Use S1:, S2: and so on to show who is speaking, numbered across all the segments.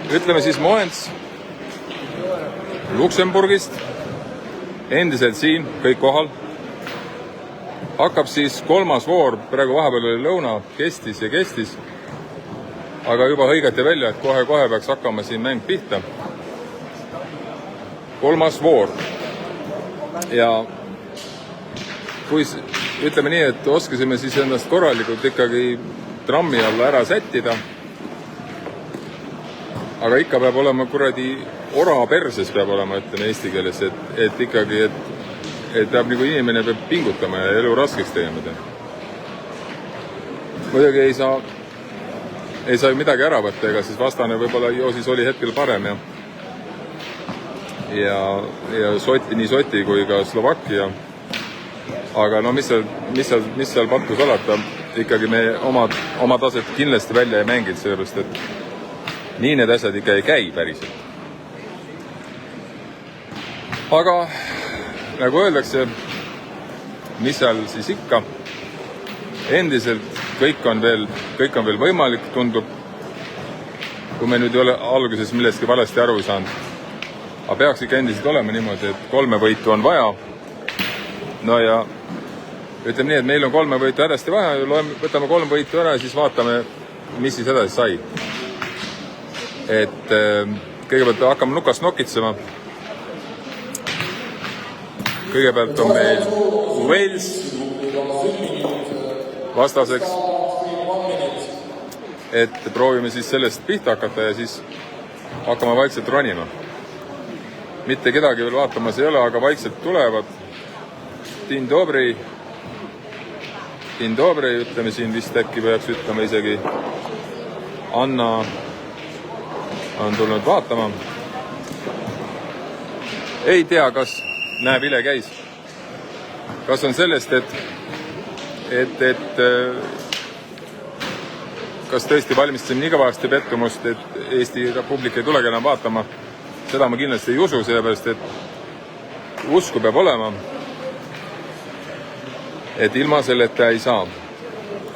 S1: Ütleme siis Moens Luksemburgist, endiselt siin, kõik kohal. Hakkab siis kolmas voor, praegu vahepeal oli lõuna, kestis. Aga juba hõigati välja, et kohe peaks hakkama siin mäng pihta. Kolmas voor. Ja kui ütleme nii, et oskasime siis ennast korralikult ikkagi trammi alla ära sättida, aga ikka peab olema kuradi ora perses peab olema, ütleme eesti keeles, et ikkagi, et peab nagu inimene peab pingutama ja elu raskeks tegema. Muidugi ei saa ju midagi ära võtta, ega siis vastane võib-olla siis oli hetkel parem ja nii Soti kui ka Slovakkia. Aga no mis seal pattu salata, ikkagi me oma taset kindlasti välja ei mänginud, sellepärast, et nii need asjad ikka ei käi päriselt. Aga nagu öeldakse, mis seal siis ikka, endiselt kõik on veel võimalik, tundub, kui me nüüd ei ole alguses millestki valesti aru ei saanud. Aga peaks ikka endiselt olema niimoodi, et 3 võitu on vaja. No ja ütleme nii, et meil on 3 võitu hädasti vaja, võtame 3 võitu ära ja siis vaatame, mis siis edasi sai. Et kõigepealt hakkame nukast nokitsema. Kõigepealt on meil Wales vastaseks. Et proovime siis sellest pihta hakata ja siis hakkame vaikselt ronima. Mitte kedagi veel vaatamas ei ole, aga vaikselt tulevad. Din Dobri, ütleme siin vist äkki peaks ütlema isegi. Anna on tulnud vaatama. Ei tea, kas näeb ile käis. Kas on sellest, et kas tõesti valmistasime nii kõvasti pettumust, et Eesti publik ei tulegi enam vaatama. Seda ma kindlasti ei usu, sellepärast, et usku peab olema. Et ilma selleta ei saa.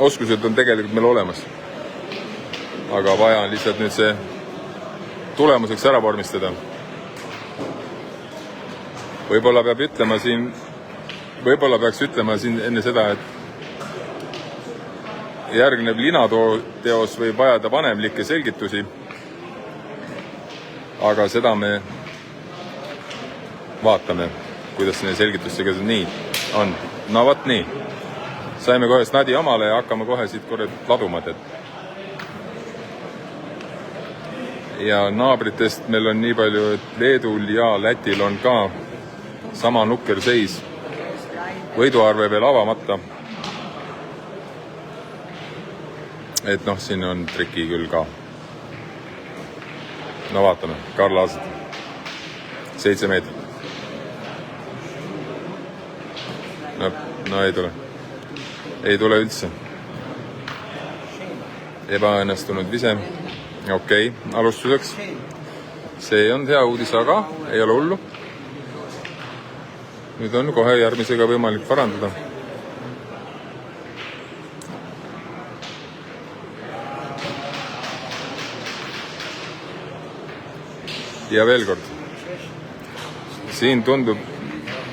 S1: Oskused on tegelikult meil olemas. Aga vaja on lihtsalt nüüd see tulemuseks ära vormistada. Võib-olla peaks ütlema siin enne seda, et järgnev linateos võib vajada vanemlikke selgitusi. Aga seda me vaatame, kuidas selle selgitustega nii on. No võt nii. Saime kohe snadi omale ja hakkame kohe siit ladumad. Ja naabritest meil on nii palju, et Leedul ja Lätil on ka sama nukker seis. Võiduarve veel avamata. Et noh, siin on triki küll ka. No vaatame, Karl Aaset. 7 meetrit. No ei tule. Ei tule üldse. Ebaõnnestunud vise. Okei, alustuseks. See on hea uudis, aga ei ole hullu. Nüüd on kohe järgmisega võimalik parandada. Ja veel kord. Siin tundub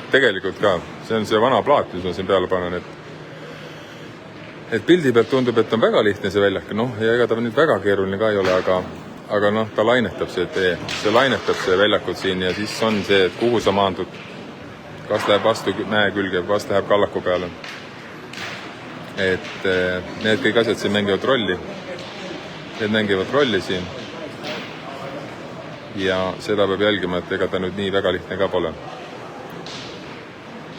S1: tegelikult ka, see on see vana plaat, mis ma siin peale panen, et pildi pealt tundub, et on väga lihtne see väljak. No, ja ega ta nüüd väga keeruline ka ei ole, aga noh, ta lainetab see lainetab see väljakut siin ja siis on see, et kuhu sa maandud, kas läheb vastu mäe külge, kas läheb kallaku peale. Et need kõik asjad siin mängivad rolli. Need mängivad rolli siin. Ja seda peab jälgima, et ega ta nüüd nii väga lihtne ka pole.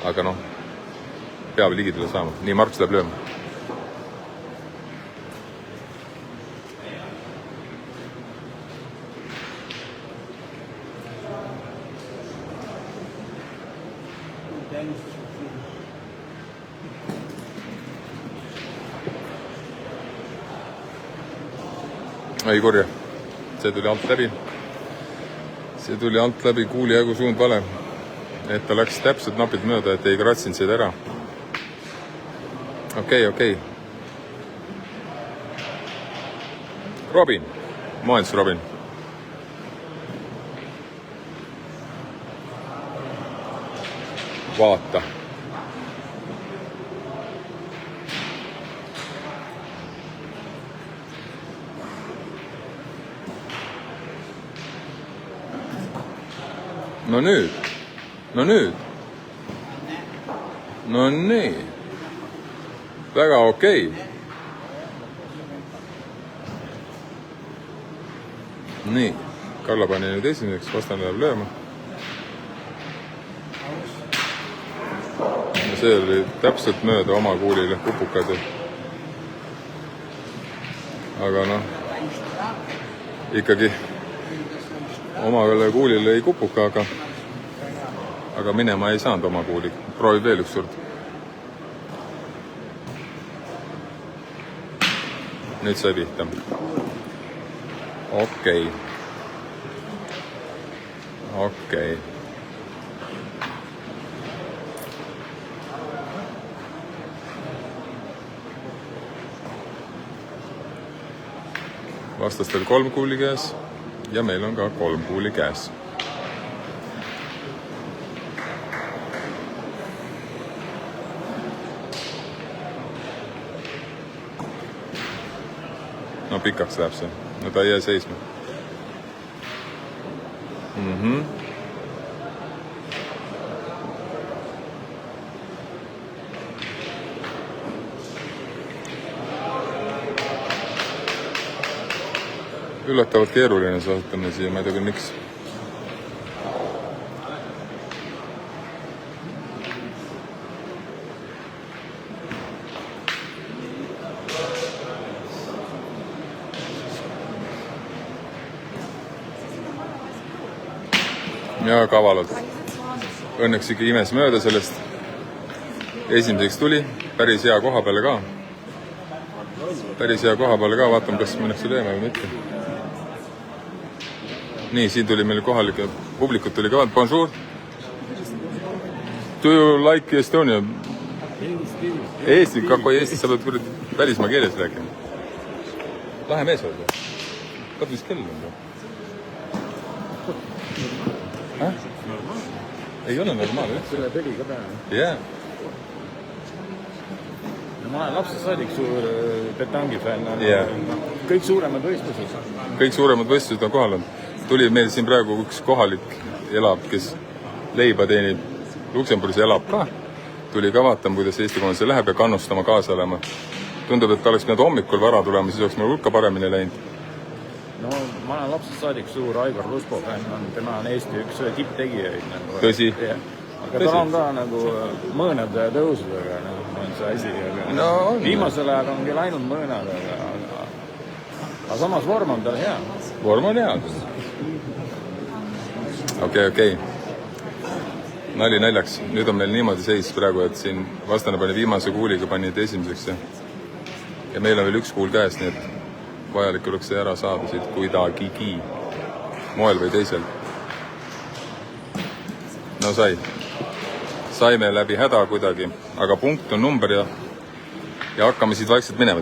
S1: Aga noh, peab ligidele saama. Nii Markus läheb lööma. Ei kurja. See tuli alt läbi. See tuli alt läbi, kuuli jagu suund vale. Et ta läks täpselt napilt mööda, et ei kratsinud seda ära. Okei. Robin, moens Robin. Vaata. No nüüd. No nii. Väga okei. Nii, Karla pani nüüd esimeseks, vastane läheb lööma. Ja see oli täpselt mööda oma kuulile kupukad. Aga noh, ikkagi oma kuulile ei kupuka, aga minema ei saanud oma kuuli. Proovi veel üks kord. Nüüd sai pihta. Okei. Vastastel 3 kuuli käes ja meil on ka 3 kuuli käes. No pikaks läheb see. No ta ei jää seisma. Üllatavalt keeruline see asetamine siia, ma ei tea küll miks. Ja kavalalt. Õnneks ikka imes mööda sellest. Esimeseks tuli, päris hea koha peale ka. Vaatame, kas minnakse lööma või mitte. Nii, siin tuli meil kohalik publikut tuli ka. Bonjour. Do you like Estonia? Eesti, kakoi Eestis, sa pead välismaa keeles rääkima. Lahe mees oled. Vaata, mis kell on. Ei ole normaal.
S2: Selle peli ka peale.
S1: Jaa.
S2: Ma olen lapsest saadik suur petangi fänn. Kõik suuremad võistlused on kohal olnud. Tuli meil siin praegu üks kohalik elab, kes leiba teenib Luksemburgis elab ka. Tuli ka vaatama, kuidas Eesti koondise läheb ja kannustama kaasa olema. Tundub, et ta oleks pidanud hommikul vara tulema, siis oleks meil hulka paremini läinud. No, ma olen lapsest saadik suur Aivar Luspo fänn. Tema on Eesti üks tipptegijaid.
S1: Tõsi.
S2: Aga ta on ka nagu mõõnade tõusudega on see asi. Viimasel ajal on küll ainult mõõnad, aga samas vorm on tal hea.
S1: Vorm on hea. Okei. Nali naljaks. Nüüd on meil niimoodi seis praegu, et siin vastane pani viimase kuuliga panid esimeseks ja meil on veel üks kuul käes, nii et vajalik oleks see ära saada siit kuidagigi moel või teisel. No saime läbi häda kuidagi, aga punkt on number ja hakkame siit vaikselt minema.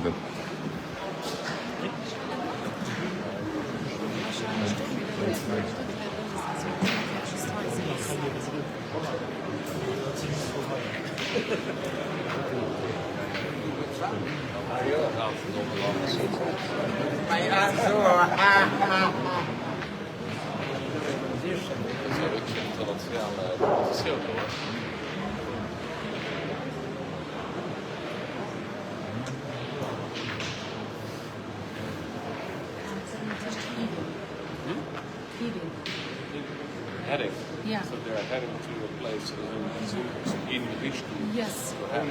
S3: Heading.
S4: Yeah.
S3: So they're heading to a place in Vishnu.
S4: Yes.
S3: Okay.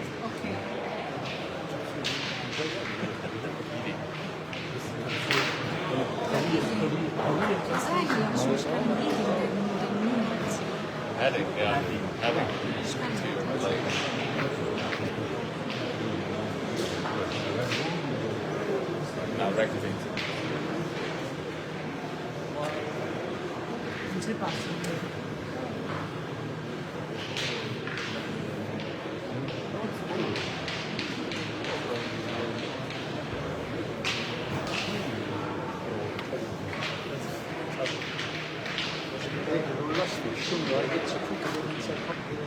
S3: Heading, yeah. Heading to your place. Now, reckoning.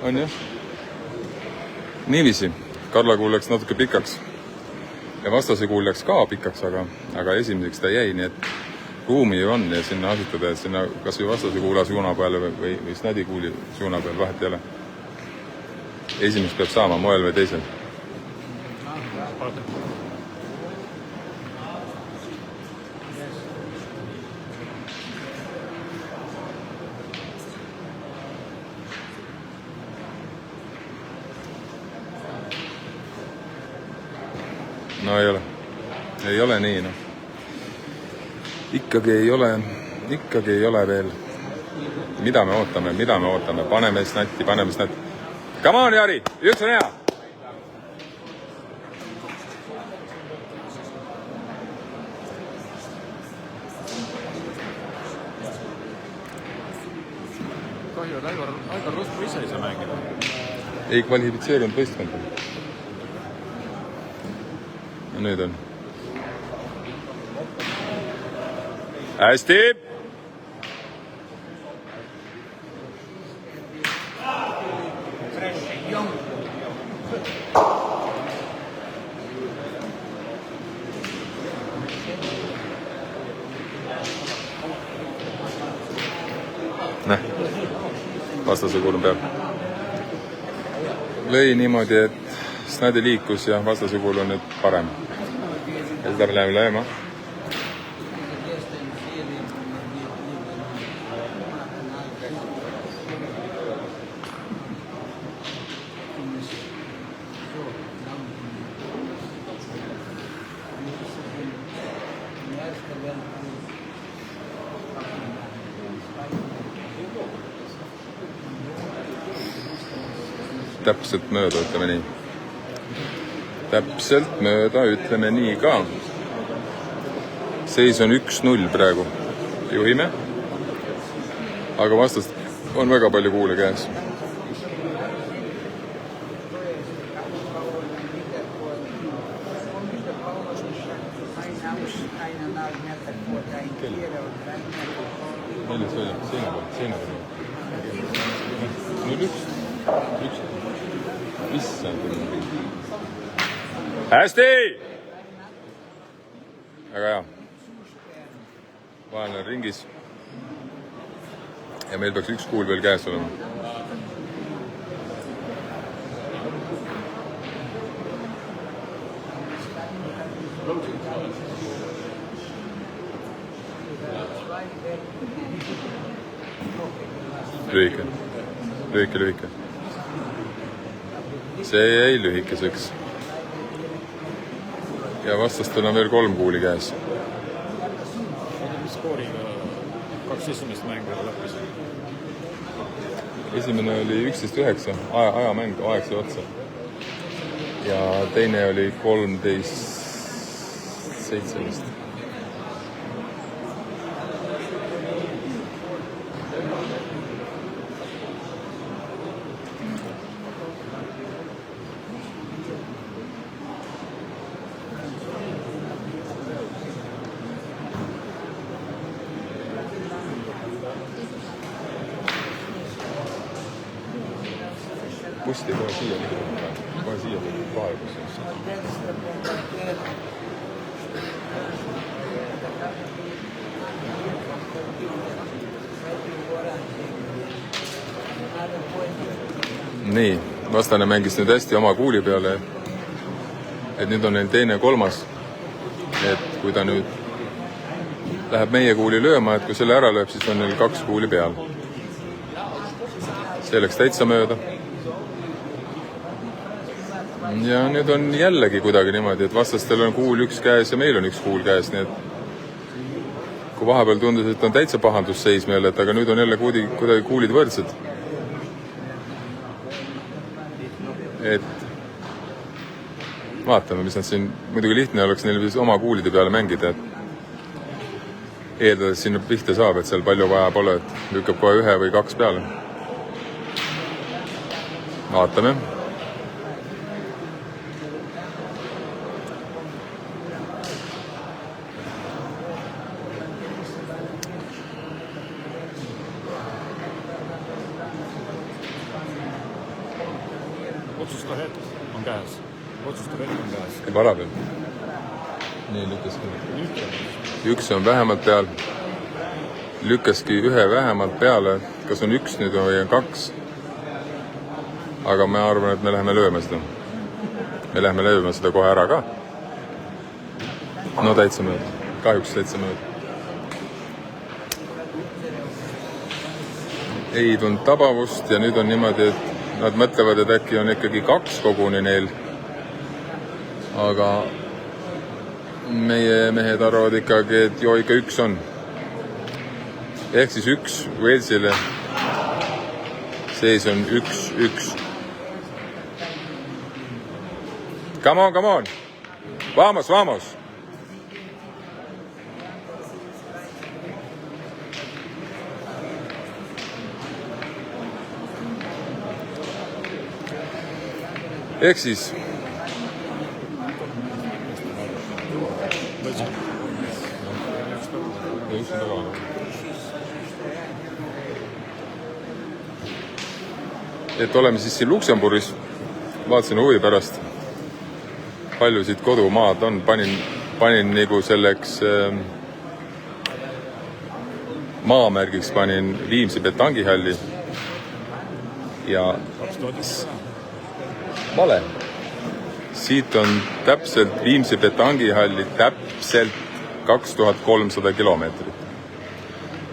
S1: on jah. Niiviisi, Karla kuul läks natuke pikaks ja vastase kuul läks ka pikaks, aga esimeseks ta jäi, nii et ruumi ju on ja sinna asutada, et sinna kas või vastase kuula suuna peale või snadi kuuli suuna peale vahet ei ole. Esimest peab saama moel või teisel. No ei ole nii, noh. Ikkagi ei ole veel. Mida me ootame? Paneme snatti. Come on, Jari! Üks on hea!
S2: Kahju, et Aivar Rostru ise ei saa mängida.
S1: Ei kvalifitseerunud võistkonda. Ja nüüd on. Hästi! Vastase kuul on peal. Lõi niimoodi, et snadi liikus ja vastase kuul on nüüd parem. Ja seda me läheme lööma. Täpselt mööda, ütleme nii ka. Seis on 1-0 praegu. Juhime. Aga vastast on väga palju kuule käes. Milles oli? Seina peal. Nüüd üks. Issand. Hästi! Väga hea. Vahel on ringis. Ja meil peaks üks kuul veel käes olema. Lühike. See jäi lühikeseks. Ja vastastel on veel 3 kuuli käes.
S2: Mis skooriga 2 esimest mängu lõppes?
S1: Esimene oli 11-9, ajamäng, aeg sai otsa. Ja teine oli 13-7. Pusti kohe siia kohal, kus on. Nii, vastane mängis nüüd hästi oma kuuli peale, et nüüd on neil teine 3. Et kui ta nüüd läheb meie kuuli lööma, et kui selle ära lööb, siis on neil 2 kuuli peal. See läks täitsa mööda. Ja nüüd on jällegi kuidagi niimoodi, et vastastel on kuul 1 käes ja meil on 1 kuul käes, nii et kui vahepeal tundus, et on täitsa pahandusseis meil, et aga nüüd on jälle kuidagi kuulid võrdsed. Et vaatame, mis nad siin, muidugi lihtne oleks neil oma kuulide peale mängida, et eeldades sinna pihta saab, et seal palju vaja pole, et lükkab kohe 1 või 2 peale. Vaatame.
S2: otsustav hetk on käes.
S1: Juba ala peal. Nii lükkaski. Üks on vähemalt peal. Lükkaski ühe vähemalt peale. Kas on üks nüüd või on 2? Aga ma arvan, et me läheme lööma seda. Me läheme lööma seda kohe ära ka. No täitsa mööda. Kahjuks täitsa mööda. Ei tund tabavust ja nüüd on niimoodi, et nad mõtlevad, et äkki on ikkagi 2 koguni neil. Aga meie mehed arvavad ikkagi, et joo, ikka 1 on. Ehk siis 1 Walesile. Seis on 1-1. Come on. Vamos. Ehk siis et oleme siis siin Luksemburgis, vaatasin huvi pärast, palju siit kodumaad on, panin nagu selleks maamärgiks panin Viimsi betangihalli ja vale. Siit on täpselt Viimsi betangihalli täpselt 2300 kilomeetrit.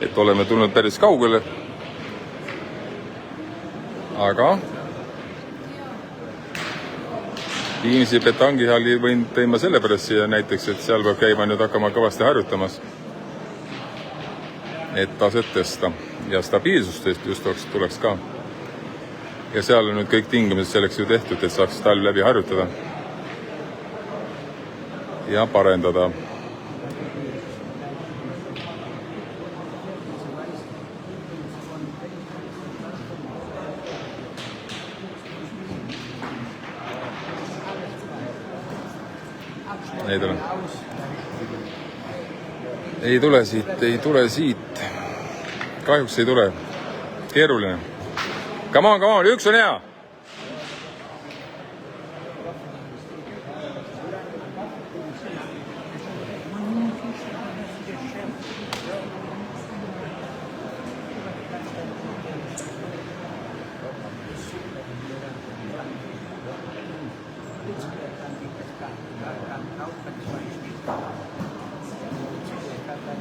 S1: Et oleme tulnud päris kaugele. Aga Viimsi betangihalli tõin ma sellepärast siia näiteks, et seal peab käima nüüd hakkama kõvasti harjutamas. Et taset tõsta ja stabiilsust just tuleks ka. Ja seal on nüüd kõik tingimused selleks ju tehtud, et saaks talv läbi harjutada ja parendada. Ei tule siit. Kahjuks ei tule. Keeruline. Come on, 1 on hea.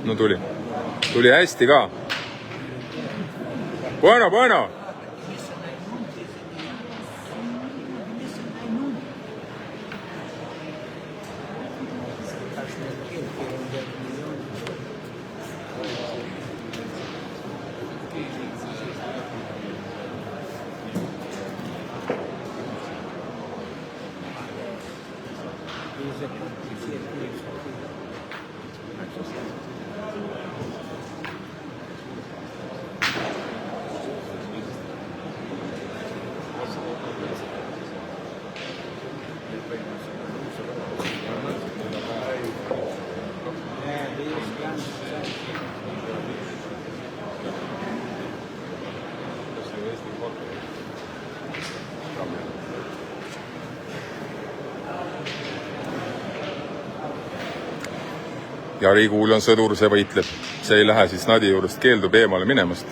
S1: No tuli hästi ka. Bueno. Ja Riiguul on sõdur, see võitleb. See ei lähe siis Nadi juurest, keeldub eemale minemast.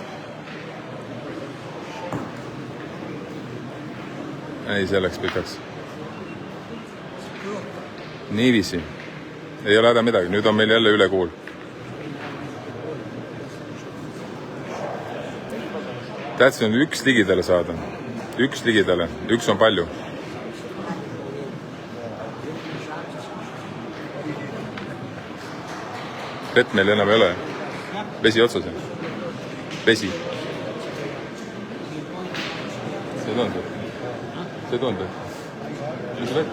S1: Ei, see läks pikaks. Niiviisi. Ei ole häda midagi, nüüd on meil jälle üle kuul. Tähtsa on 1 ligidale saada. 1 ligidale, 1 on palju. Vett meil enam ei ole. Vesi otsas. Vesi. See tundub. Mis vett?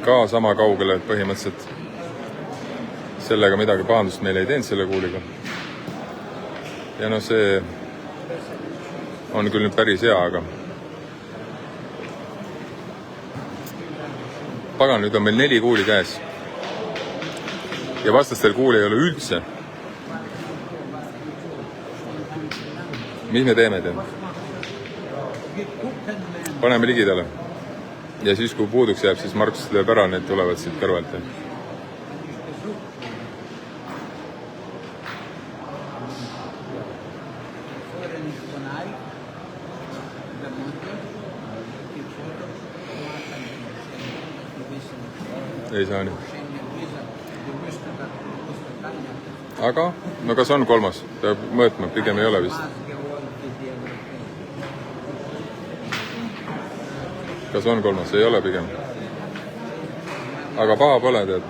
S1: Ka sama kaugele, et põhimõtteliselt sellega midagi pahandust meil ei teinud selle kuuliga. Ja no see on küll nüüd päris hea, aga pagan, nüüd on meil 4 kuuli käes. Ja vastastel kuuli ei ole üldse. mis me teeme? Paneme ligidale. Ja siis, kui puuduks jääb, siis Markus lööb ära, need tulevad siit kõrvalt. Ei saa nii. Aga, no kas on kolmas? Peab mõõtma, pigem ei ole vist. Kas on kolmas? Ei ole pigem. Aga paha pole, tead.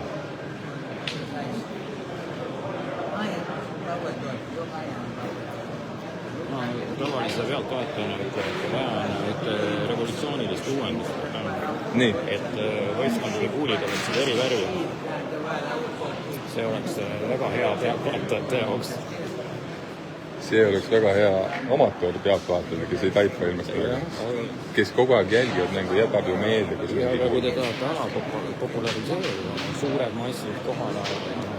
S3: Tavalise pealtvaatajana vaja on revolutsioonilist uuendust.
S1: Nii.
S3: Et võistkondade kuulid oleksid eri värvi. See oleks väga hea pealtvaatajate jaoks.
S1: See oleks väga hea omatoor pealtvaatajale, kes ei taipa ilmast üle. Kes kogu aeg jälgivad mängu, jätab ju meelde.
S3: Aga kui te tahate ala populariseerida, suured massid kohale,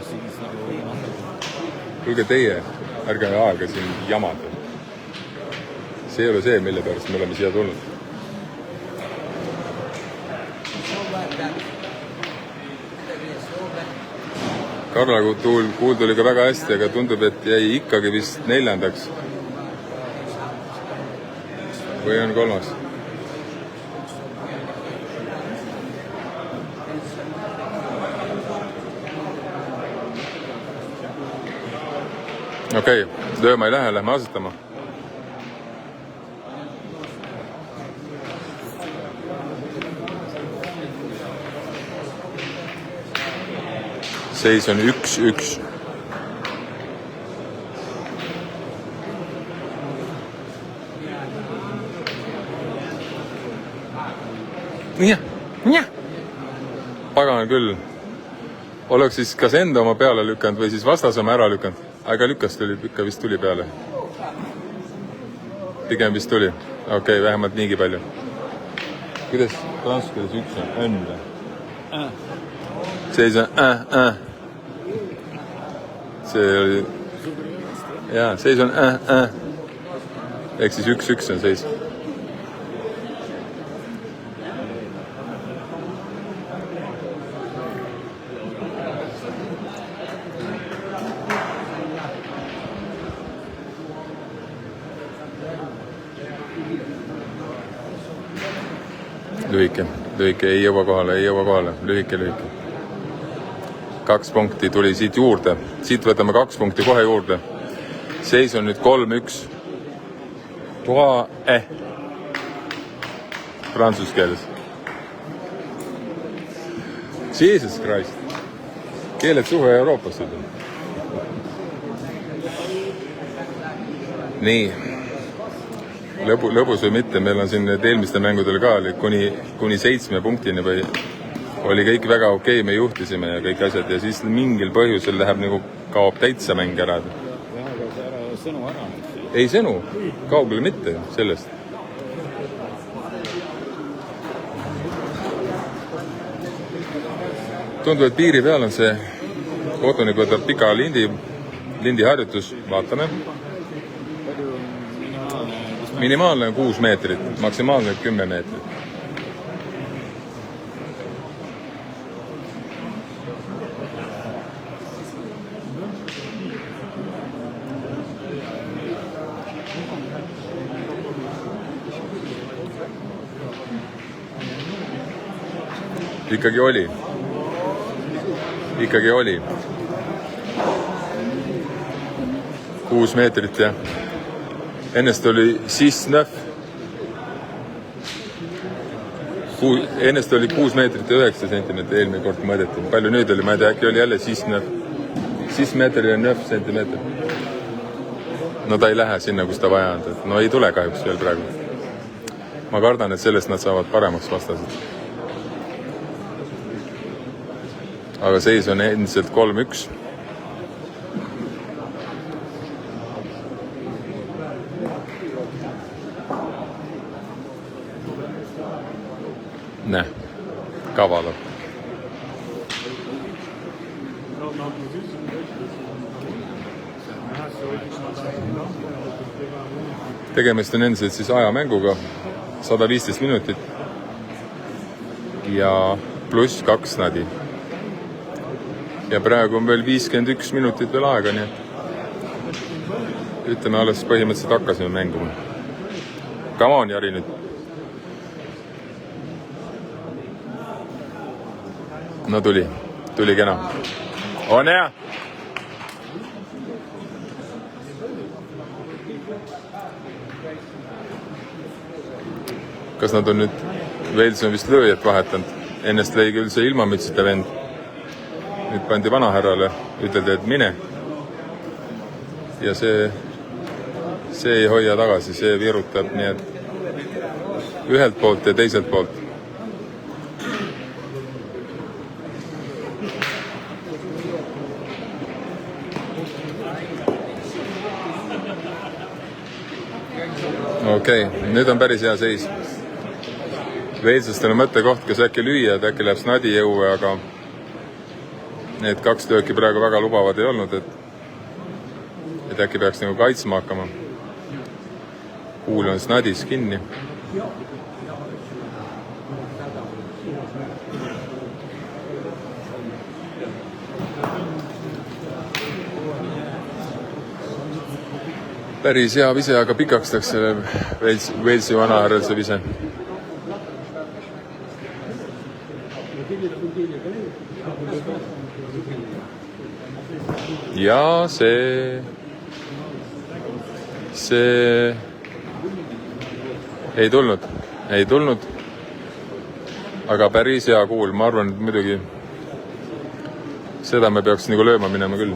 S3: siis nagu...
S1: Kuulge teie, ärge aega siin jamada. See ei ole see, mille pärast me oleme siia tulnud. Karla kuul tuli ka väga hästi, aga tundub, et jäi ikkagi vist 4. Või on 3. Okei, lööma ei lähe, lähme asetama. Seis on 1-1. Pagan küll. Oleks siis kas enda oma peale lükanud või siis vastas oma ära lükanud. Aga lükas tuli, ikka vist tuli peale. Pigem vist tuli. Okei, vähemalt niigi palju. Kuidas prantskeles 1 on? Õnne. Seis on See oli... Jaa, seis on Ehk siis 1-1 on seis. Lühike, ei jõua kohale, lühike. 2 punkti tuli siit juurde. Siit võtame 2 punkti kohe juurde. Seis on nüüd 3-1. Prantsus keeles. Jesus Christ. Keeled suhe Euroopasse. Nii. Lõbus või mitte, meil on siin eelmiste mängudel ka oli kuni 7 punktini või oli kõik väga okei, me juhtisime ja kõik asjad ja siis mingil põhjusel läheb nagu kaob täitsa mäng ära.
S3: Sõnu ära.
S1: Ei sõnu, kaugele mitte sellest. Tundub, et piiri peal on see kohtunik võtab pika lindi harjutus, vaatame. Minimaalne on 6 meetrit, maksimaalne 10 meetrit. Ikkagi oli. 6 meetrit ja ennest oli 6-9. Ennest oli 6 meetrit ja 9 sentimeetrit eelmine kord mõõdeti. Palju nüüd oli, ma ei tea, äkki oli jälle 6-9. 6 meetrit ja 9 sentimeetrit. No ta ei lähe sinna, kus ta vaja on. No ei tule kahjuks veel praegu. Ma kardan, et sellest nad saavad paremaks vastased. Aga seis on endiselt 3-1. Näh, kavala. tegemist on endiselt siis ajamänguga, 115 minutit ja pluss 2 nadi. Ja praegu on veel 51 minutit veel aega, nii et ütleme, alles põhimõtteliselt hakkasime mänguma. Come on, Jari nüüd. No tuli kena. On hea! Kas nad on nüüd, Wales on vist lööjat vahetanud, ennest lõi küll see ilmamütsita vend. Nüüd pandi vanahärrale, üteldi, et mine. Ja see ei hoia tagasi, see virutab, nii et ühelt poolt ja teiselt poolt. Okei, nüüd on päris hea seis. Waleslastel on mõttekoht, kas äkki lüüa, et äkki läheb snadi jõue, aga need 2 lööki praegu väga lubavad ei olnud, et äkki peaks nagu kaitsma hakkama. Kuul on snadis kinni. Päris hea vise, aga pikaks läks selle Walesi vanahärral see vise. Ja see ei tulnud, aga päris hea kuul, ma arvan, et muidugi seda me peaks nagu lööma minema küll.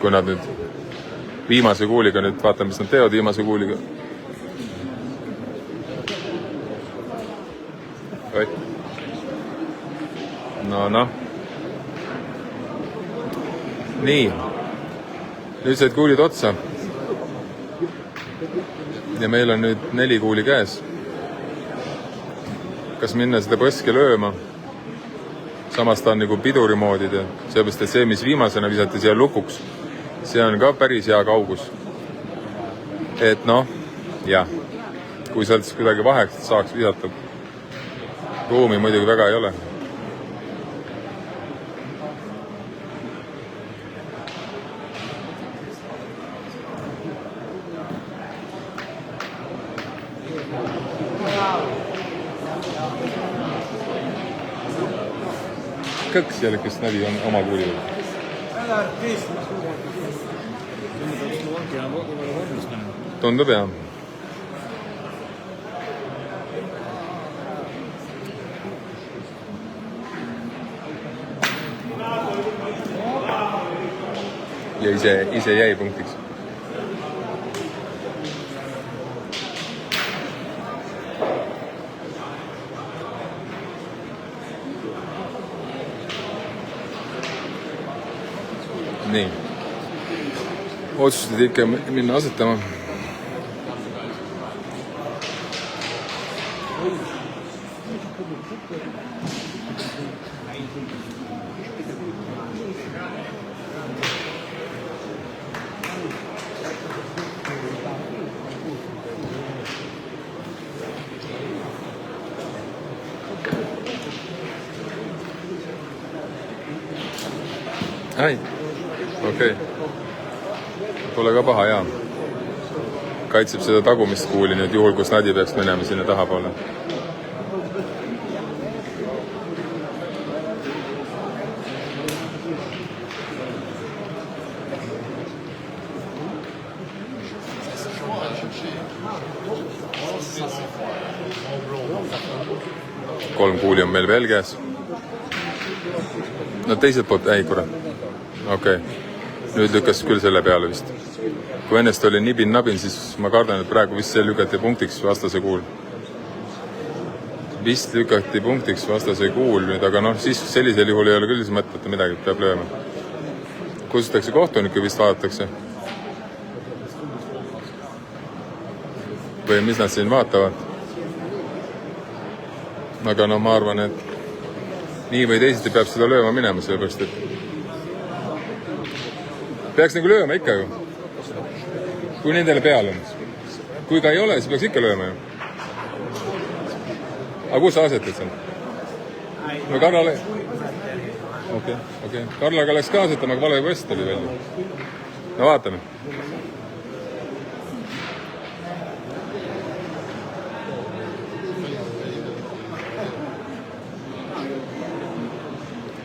S1: Kui nad nüüd viimase kuuliga, nüüd vaatame, mis nad teevad viimase kuuliga. No. Nii. Nüüd said kuulid otsa. Ja meil on nüüd 4 kuuli käes. Kas minna seda põske lööma? Samas ta on nagu piduri moodi. Seepärast, et see, mis viimasena visati siia lukuks, see on ka päris hea kaugus. Et noh, jah. Kui sealt kuidagi vaheks saaks visata. Ruumi muidugi väga ei ole. Kõks jälle, kes nädi on oma kuuliga. Tundub jah. Ja ise jäi punktiks. Nii. Otsustati ikka minna asetama. Ai. Okei. Pole ka paha, jaa. Kaitseb seda tagumist kuuli nüüd juhul, kus nadi peaks minema sinna taha poole. Kolm kuuli on meil veel käes. No teiselt poolt, ei kurat. Okei. Nüüd lükkas küll selle peale vist. Kui ennest oli nibin-nabin, siis ma kardan, et praegu vist see lükati punktiks vastase kuul. Vist lükati punktiks vastase kuul nüüd, aga noh, siis sellisel juhul ei ole küll mõtteta midagi, peab lööma. Kutsutakse kohtunikku, vist vaadatakse. Või mis nad siin vaatavad. Aga noh, ma arvan, et nii või teisiti peab seda lööma minema, sellepärast, et peaks nagu lööma ikka ju. Kui nendele peal on. Kui ka ei ole, siis peaks ikka lööma ju. Aga kus sa asetad seal? No Karlale... Okei. Karlaga läks ka asetama, aga vale võst oli välja. No vaatame.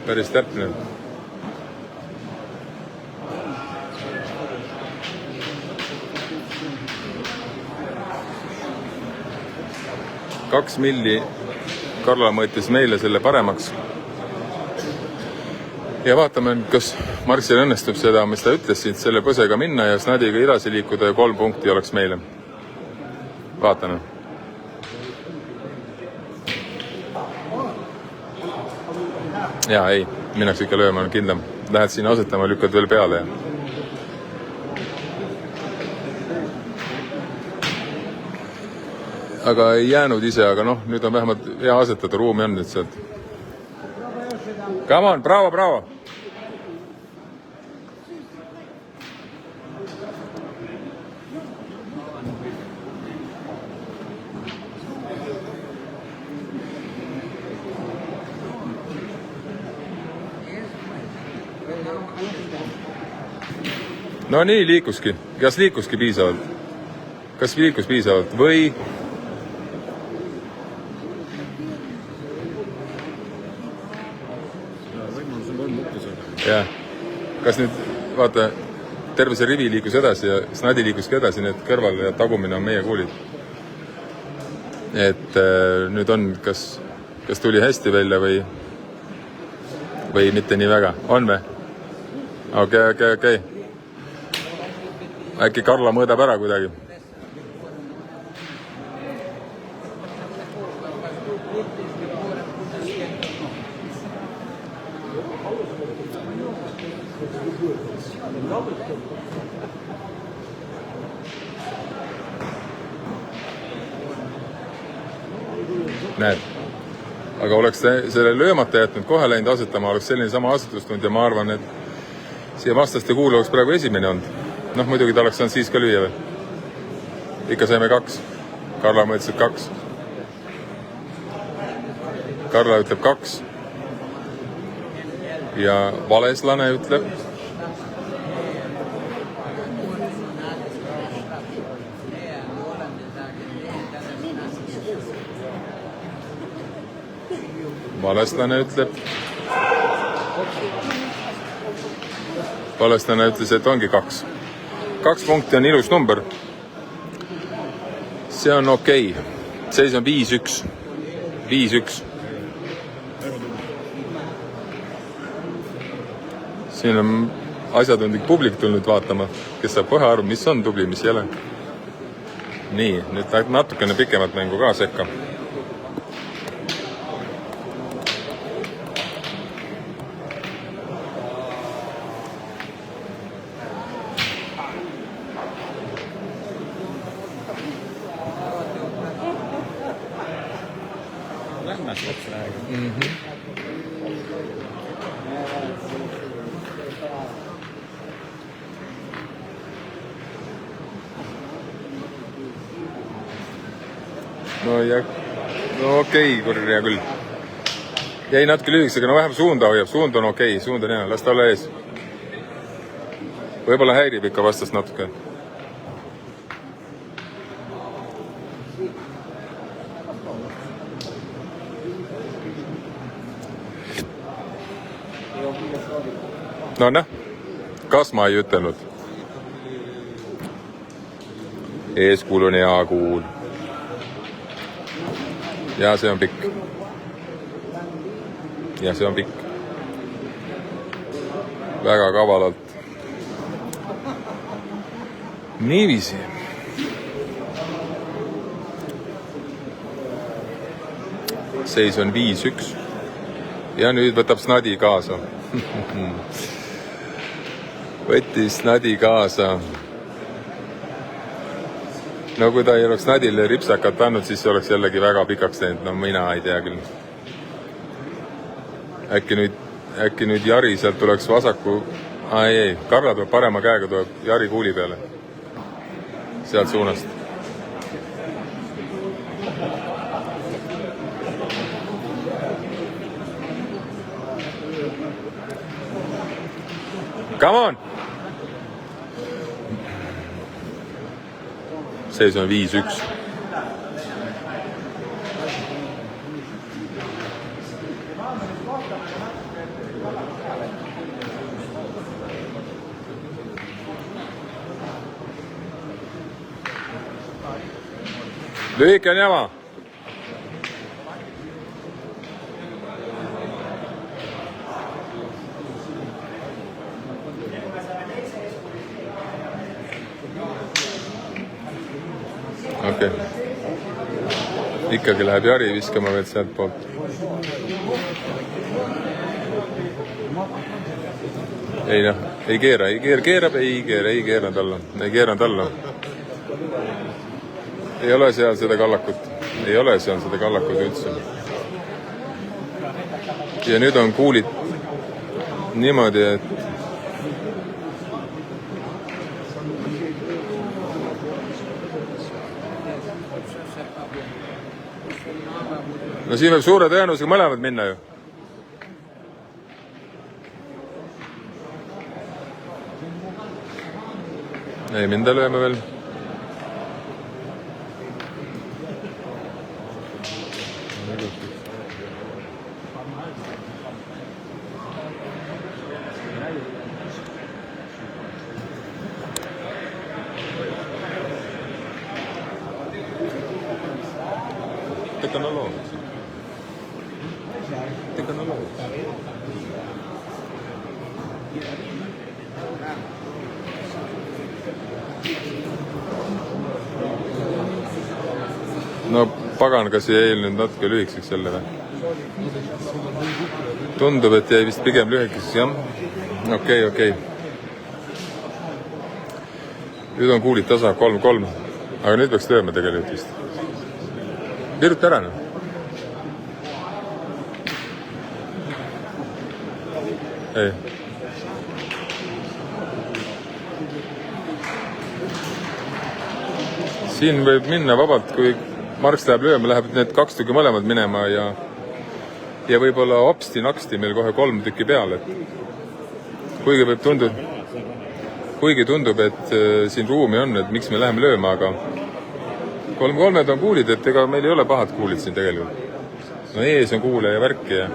S1: Päris täpne. $2 milli Karla mõõtis meile selle paremaks. Ja vaatame, kas Marksil õnnestub seda, mis ta ütles siit, selle põsega minna ja Snadiga edasi liikuda ja 3 punkti oleks meile. Vaatame. Jaa, ei, minnaks ikka lööma, on kindlam. Lähed siin asetama, lükkad veel peale. Aga ei jäänud ise, aga noh, nüüd on vähemalt hea asetada, ruumi on nüüd sealt. Come on, bravo! No nii, liikuski. Kas liikuski piisavalt? Kas liikus piisavalt? Või... Ja. Kas nüüd, vaata, terve see rivi liikus edasi ja Snadi liikuski edasi, need kõrval ja tagumine on meie kuulid. Et nüüd on, kas tuli hästi välja või mitte nii väga? On või? Okei. Äkki Karla mõõdab ära kuidagi. Näed. Aga oleks selle löömata jätnud, kohe läinud asetama, oleks selline sama asetustund ja ma arvan, et siia vastaste kuul oleks praegu esimene olnud. Noh, muidugi ta oleks saanud siis ka lüüa veel. Ikka saime 2. Karla mõtles, et 2. Karla ütleb 2. Ja valeslane ütleb. Valeslane ütleb. Valeslane ütles, et ongi 2. 2 punkti on ilus number. See on okei. Seis on 5-1. 5-1. Siin on asjatundlik publik tulnud vaatama, kes saab kohe aru, mis on tubli, mis ei ole. Nii, nüüd natukene pikemat mängu ka sekka. No okei, hea küll. Jäi natuke lühikes, aga no vähem suunda hoiab. Suund on okei, suund on hea. Las ta ole ees. Võib-olla häirib ikka vastast natuke. No, kas ma ei ütelnud? Eeskuul on hea kuul. Ja see on pikk. Väga kavalalt. Niiviisi. Seis on 5-1. Ja nüüd võtab Snadi kaasa. Võttis Snadi kaasa. No kui ta ei oleks Snadile ripsakat andnud, siis oleks jällegi väga pikaks teinud. No mina ei tea küll. Äkki nüüd Jari sealt tuleks Ei, Karla tuleb parema käega, tuleb Jari kuuli peale. Sealt suunast. Come on! Seis on 5-1. Lühike on jama. Okei. Ikkagi läheb Jari viskama veel sealt poolt. Ei noh, ei keerab, ei keeranud alla. Ei ole seal seda kallakut. Üldse. Ja nüüd on kuulid niimoodi, et no siin võib suure tõenäosusega mõlemad minna ju. Ei, minda lööme veel. No pagan, kas jäi nüüd natuke lühikeseks jälle või? Tundub, et jäi vist pigem lühikeseks, jah. Okei. Nüüd on kuulid tasa 3-3. Aga nüüd peaks lööma tegelikult vist. Viruta ära, noh. Ei. Siin võib minna vabalt, kui Marks läheb lööma, läheb need 2 tükki mõlemad minema ja võib-olla hopsti-naksti meil kohe 3 tükki peale. Kuigi tundub, et siin ruumi on, et miks me läheme lööma, aga 3-3 on kuulid, et ega meil ei ole pahad kuulid siin tegelikult. No ees on kuule ja värki ja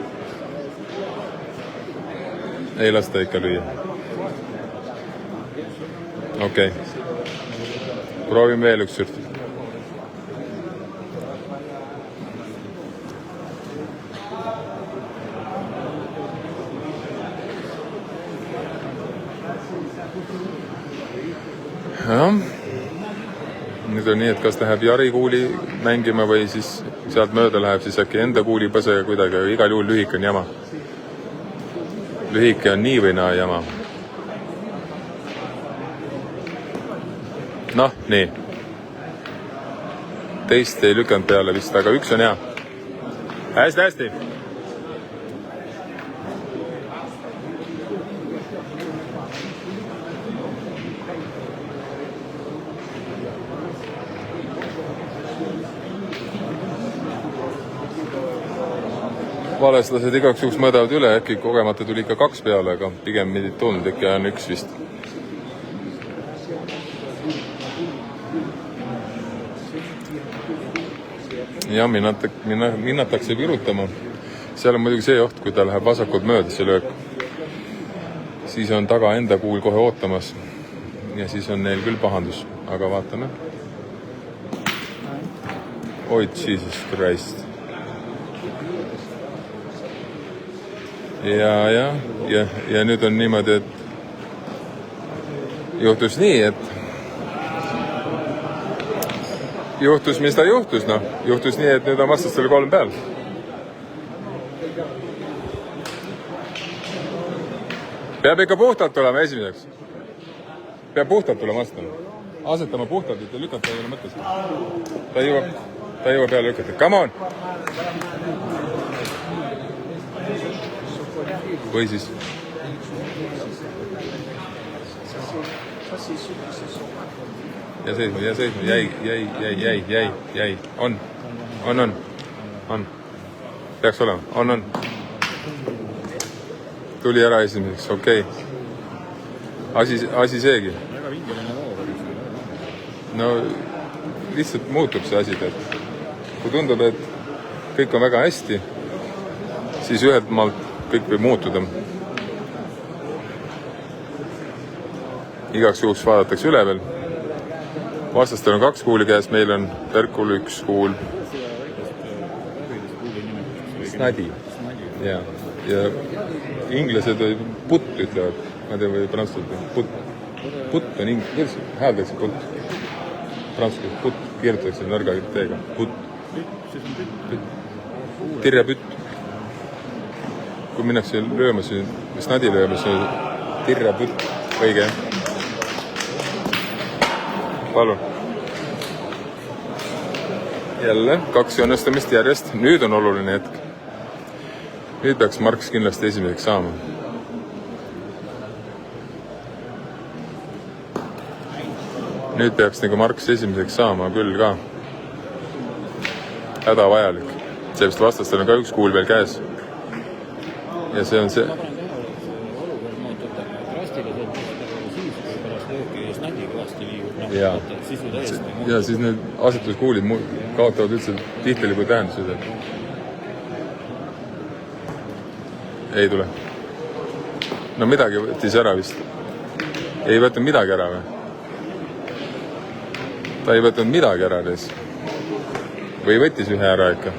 S1: ei lasta ikka lüüa. Okei. Proovime veel üks sürt. Ja. Nüüd on nii, et kas läheb Jari kuuli mängima või siis sealt mööda läheb siis äkki enda kuuli põsega kuidagi, aga igal juhul lühike on jama. Lühike on nii või naa jama. Noh, nii. Teist ei lükanud peale vist, aga üks on hea. Hästi. Valeslased igaks juhuks mõõdavad üle, äkki kogemata tuli ikka 2 peale, aga pigem midid tulnud, ikka on 1 vist. Ja minnatakse virutama. Seal on muidugi see oht, kui ta läheb vasakult mööda see löök. Siis on taga enda kuul kohe ootamas. Ja siis on neil küll pahandus, aga vaatame. Oi, Jesus Christ. Ja nüüd on niimoodi, et juhtus nii, et juhtus, mis ta juhtus, noh. Juhtus nii, et nüüd on vastastel 3 peal. Peab ikka puhtalt tulema esimeseks. Peab puhtalt tulema vastama. Asetama puhtalt, et lükata ei ole mõttes. Ta jõuab peale lükata. Come on! Või siis ja seisma, jäi, on. Peaks olema, on. Tuli ära esimeseks, okei. Asi seegi.
S3: Väga vingeline loov.
S1: No lihtsalt muutub see asi, et kui tundub, et kõik on väga hästi, siis ühelt maalt kõik võib muutuda. Igaks juhuks vaadatakse üle veel. Vastastel on 2 kuuli käes, meil on Perkul 1 kuul. Snadi. Ja inglased putt ütlevad. Ma tean, või prantslased putt on inglased. Hääldakse putt. Prantslased putt. Kirjutatakse nõrga teega. Putt. Tirja pütt. Kui minnakse lööma, snadi lööma, tirja pütt. Õige. Palun. Jälle 2 õnnestamist järjest. Nüüd on oluline hetk. Nüüd peaks Marks kindlasti esimeseks saama. Nüüd peaks nagu Marks esimeseks saama küll ka. Häda vajalik. Seepärast vastastel on ka 1 kuul veel käes. Ja see on see... Ja siis need asetuskuulid kaotavad üldse tihteliku tähendused. Ei tule. No midagi võttis ära vist. Ei võtnud midagi ära või? Ta ei võtnud midagi ära nees. Või võttis ühe ära ikka?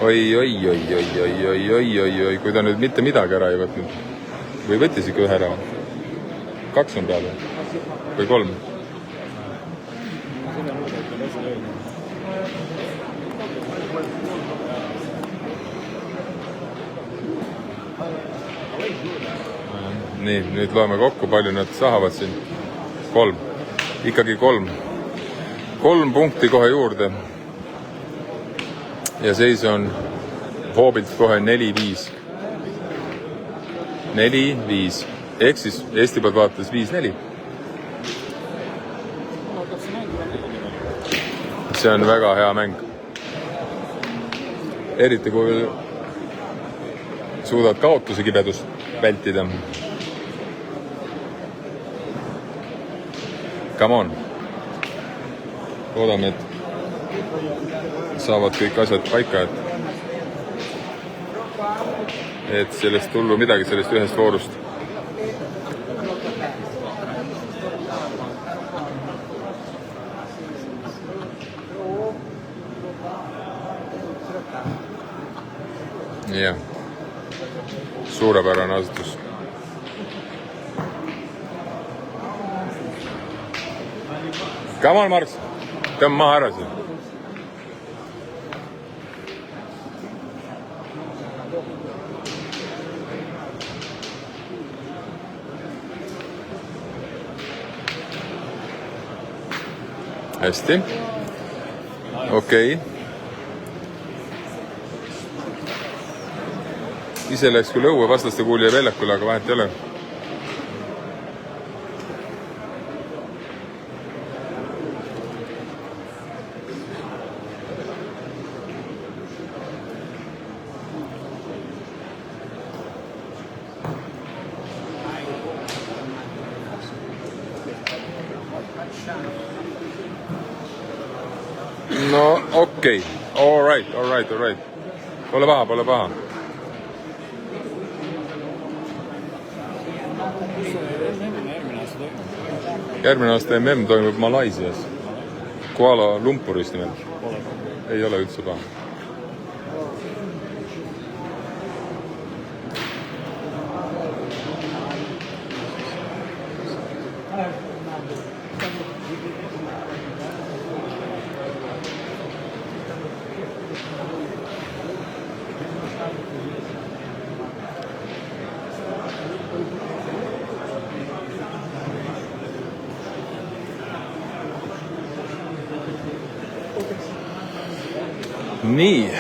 S1: Oi, kui ta nüüd mitte midagi ära ei võtnud. Või võttis ikka ühe ära? 2 on peale. Või 3. Nii, nüüd loeme kokku, palju nad sahavad siin. 3. Ikkagi 3. 3 punkti kohe juurde. Ja seis on hoobilt kohe 4-5. 4-5. Ehk siis Eesti poolt vaadates 5-4. See on väga hea mäng. Eriti kui suudad kaotuse kibedust vältida. Come on. Loodame, et saavad kõik asjad paika, et sellest tullu midagi sellest ühest voorust. Jah, suurepärane asetus. Come on, Marks, tõmba maha ära siin. Hästi. Okei. Ise läks küll õue vastaste kuuli ja väljakule, aga vahet ei ole. No okei. All right. Pole paha. Järgmine aasta MM toimub Malaisias. Kuala Lumpuris nimelt. Ei ole üldse paha. Nii.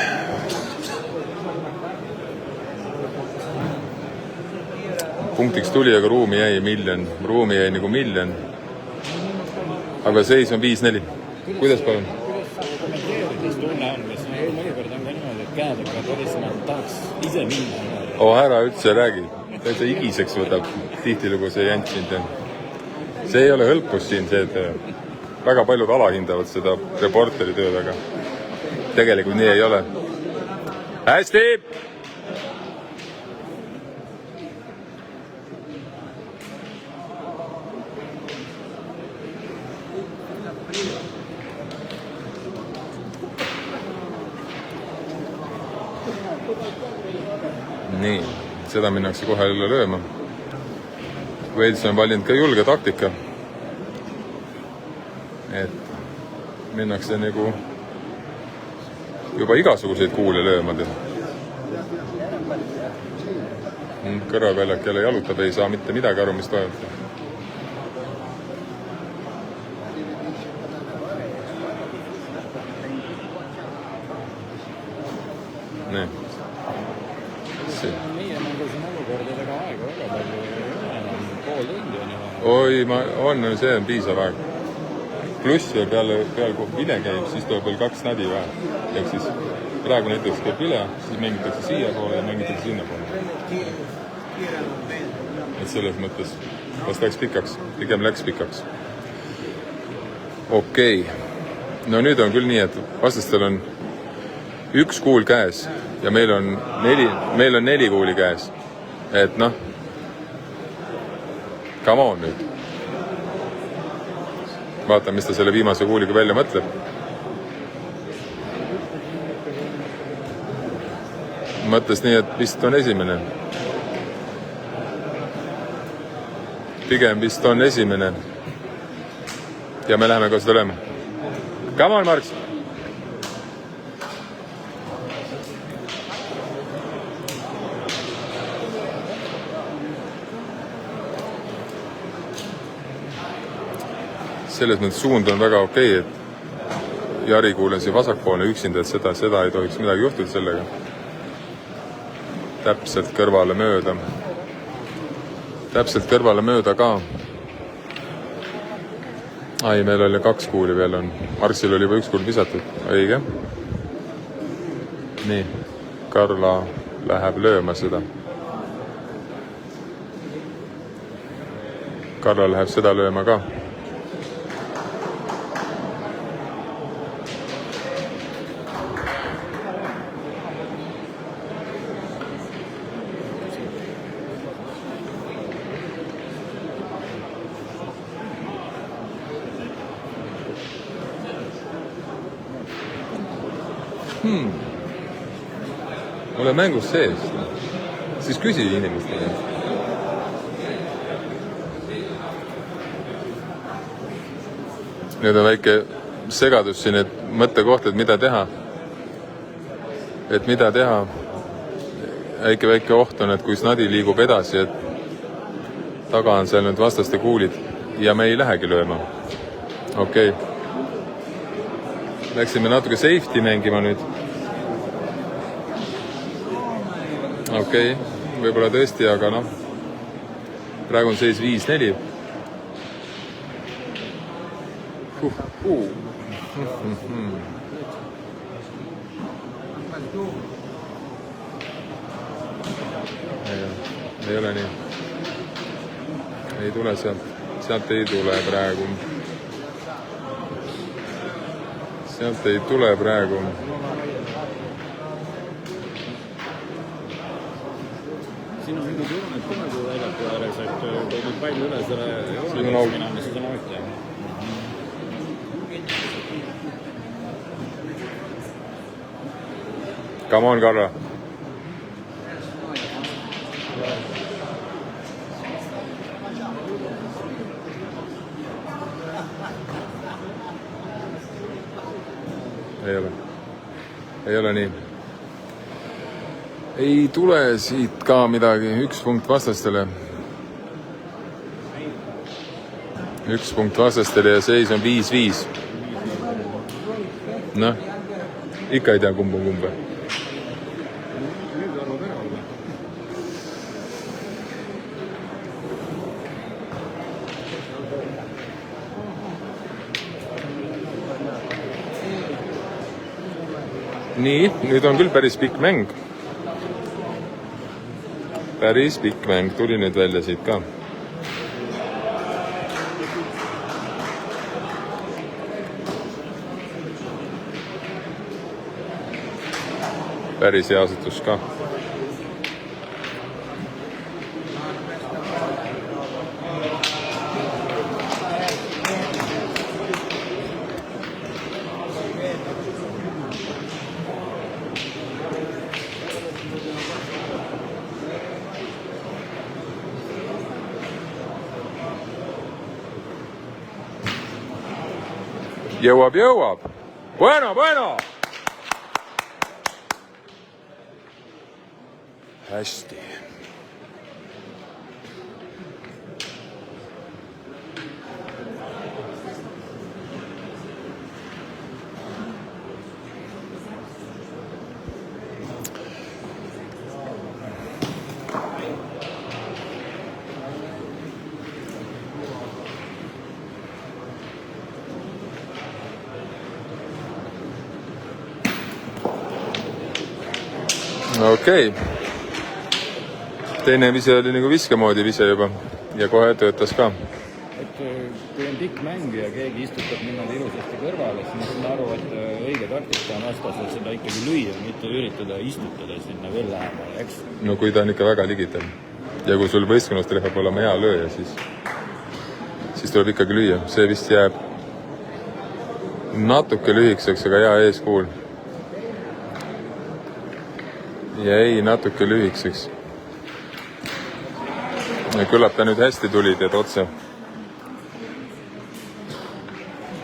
S1: punktiks tuli, aga ruumi jäi miljon. Ruumi jäi nagu miljon. Aga seis on 5-4. Kuidas palun?
S3: Kuidas kommenteerides tunne on, mis mõnikord on ka niimoodi, et käed hakkavad võristama, tahaks ise minna.
S1: Ära üldse räägi. Täitsa igiseks võtab tihtilugu see jant sind. See ei ole hõlpus siin, see, et väga paljud alahindavad seda reporteri tööd, aga tegelikult nii ei ole. Hästi! Nii, seda minnakse kohe jälle lööma. Wales on valinud ka julge taktika. Et minnakse nagu juba igasuguseid kuule lööma. Kõrvaväljak jälle jalutab, ei saa mitte midagi aru, mis toimub. Nii.
S3: Meie mängusin olukordadega aega väga palju, pool tundi on juba.
S1: Oi, see on piisav aeg. Pluss ja peale kui vile käib, siis tuleb veel 2 nadi vähe. Ehk siis praegu näiteks käib vile, siis mängitakse siia poole ja mängitakse sinna poole. Et selles mõttes, kas läks pikaks? Pigem läks pikaks. Okei. No nüüd on küll nii, et vastastel on 1 kuul käes ja meil on 4 kuuli käes. Et noh, come on nüüd. Vaata, mis ta selle viimase kuuliga välja mõtleb. Mõtles nii, et vist on esimene. Pigem vist on esimene. Ja me läheme ka seda lööma. Come on, Marks! Selles mõttes suund on väga okei, et Jari kuulen siin vasakpoolne üksinda, et seda ei tohiks midagi juhtuda sellega. Täpselt kõrvale mööda. Täpselt kõrvale mööda ka. Ai, meil oli 2 kuuli veel on. Marksil oli juba 1 kuul visatud. Õige. Nii. Karla läheb lööma seda. Karla läheb seda lööma ka. Ole mängus sees. Siis küsi inimestele. Nüüd on väike segadus siin, et mõttekoht, et mida teha. Et mida teha. Väike oht on, et kui snadi liigub edasi, et taga on seal nüüd vastaste kuulid ja me ei lähegi lööma. Okei. Läksime natuke safety mängima nüüd. Okei, võib-olla tõesti, aga noh, praegu on seis 5-4. Ei ole nii. Ei tule sealt. Sealt ei tule praegu. Sealt ei tule praegu.
S3: Siin on mingi turun, et kumegu väljaku ääres, et kui nüüd palju üle selle joone minema, siis on out jah.
S1: Come on, Karla. Ei ole nii. Ei tule siit ka midagi. 1 punkt vastastele. 1 punkt vastastele ja seis on 5-5. Noh, ikka ei tea kumb on kumb. nii, nüüd on küll päris pikk mäng. Päris pikk mäng tuli nüüd välja siit ka. Päris hea asetus ka. Jõuab. Bueno! Hästi. Okei. Teine vise oli nagu viskemoodi vise juba ja kohe töötas ka.
S3: Et kui on tikk mäng ja keegi istutab niimoodi ilusasti kõrvale, siis ma saan aru, et õige taktika on vastasel seda ikkagi lüüa, mitte üritada istutada sinna veel lähemale, eks?
S1: No kui ta on ikka väga ligitel ja kui sul võistkonnas peab olema hea lööja, siis tuleb ikkagi lüüa. See vist jääb natuke lühikeseks, aga hea eeskuul. Jäi natuke lühikeseks. Ja küllap ta nüüd hästi tuli, teed otse.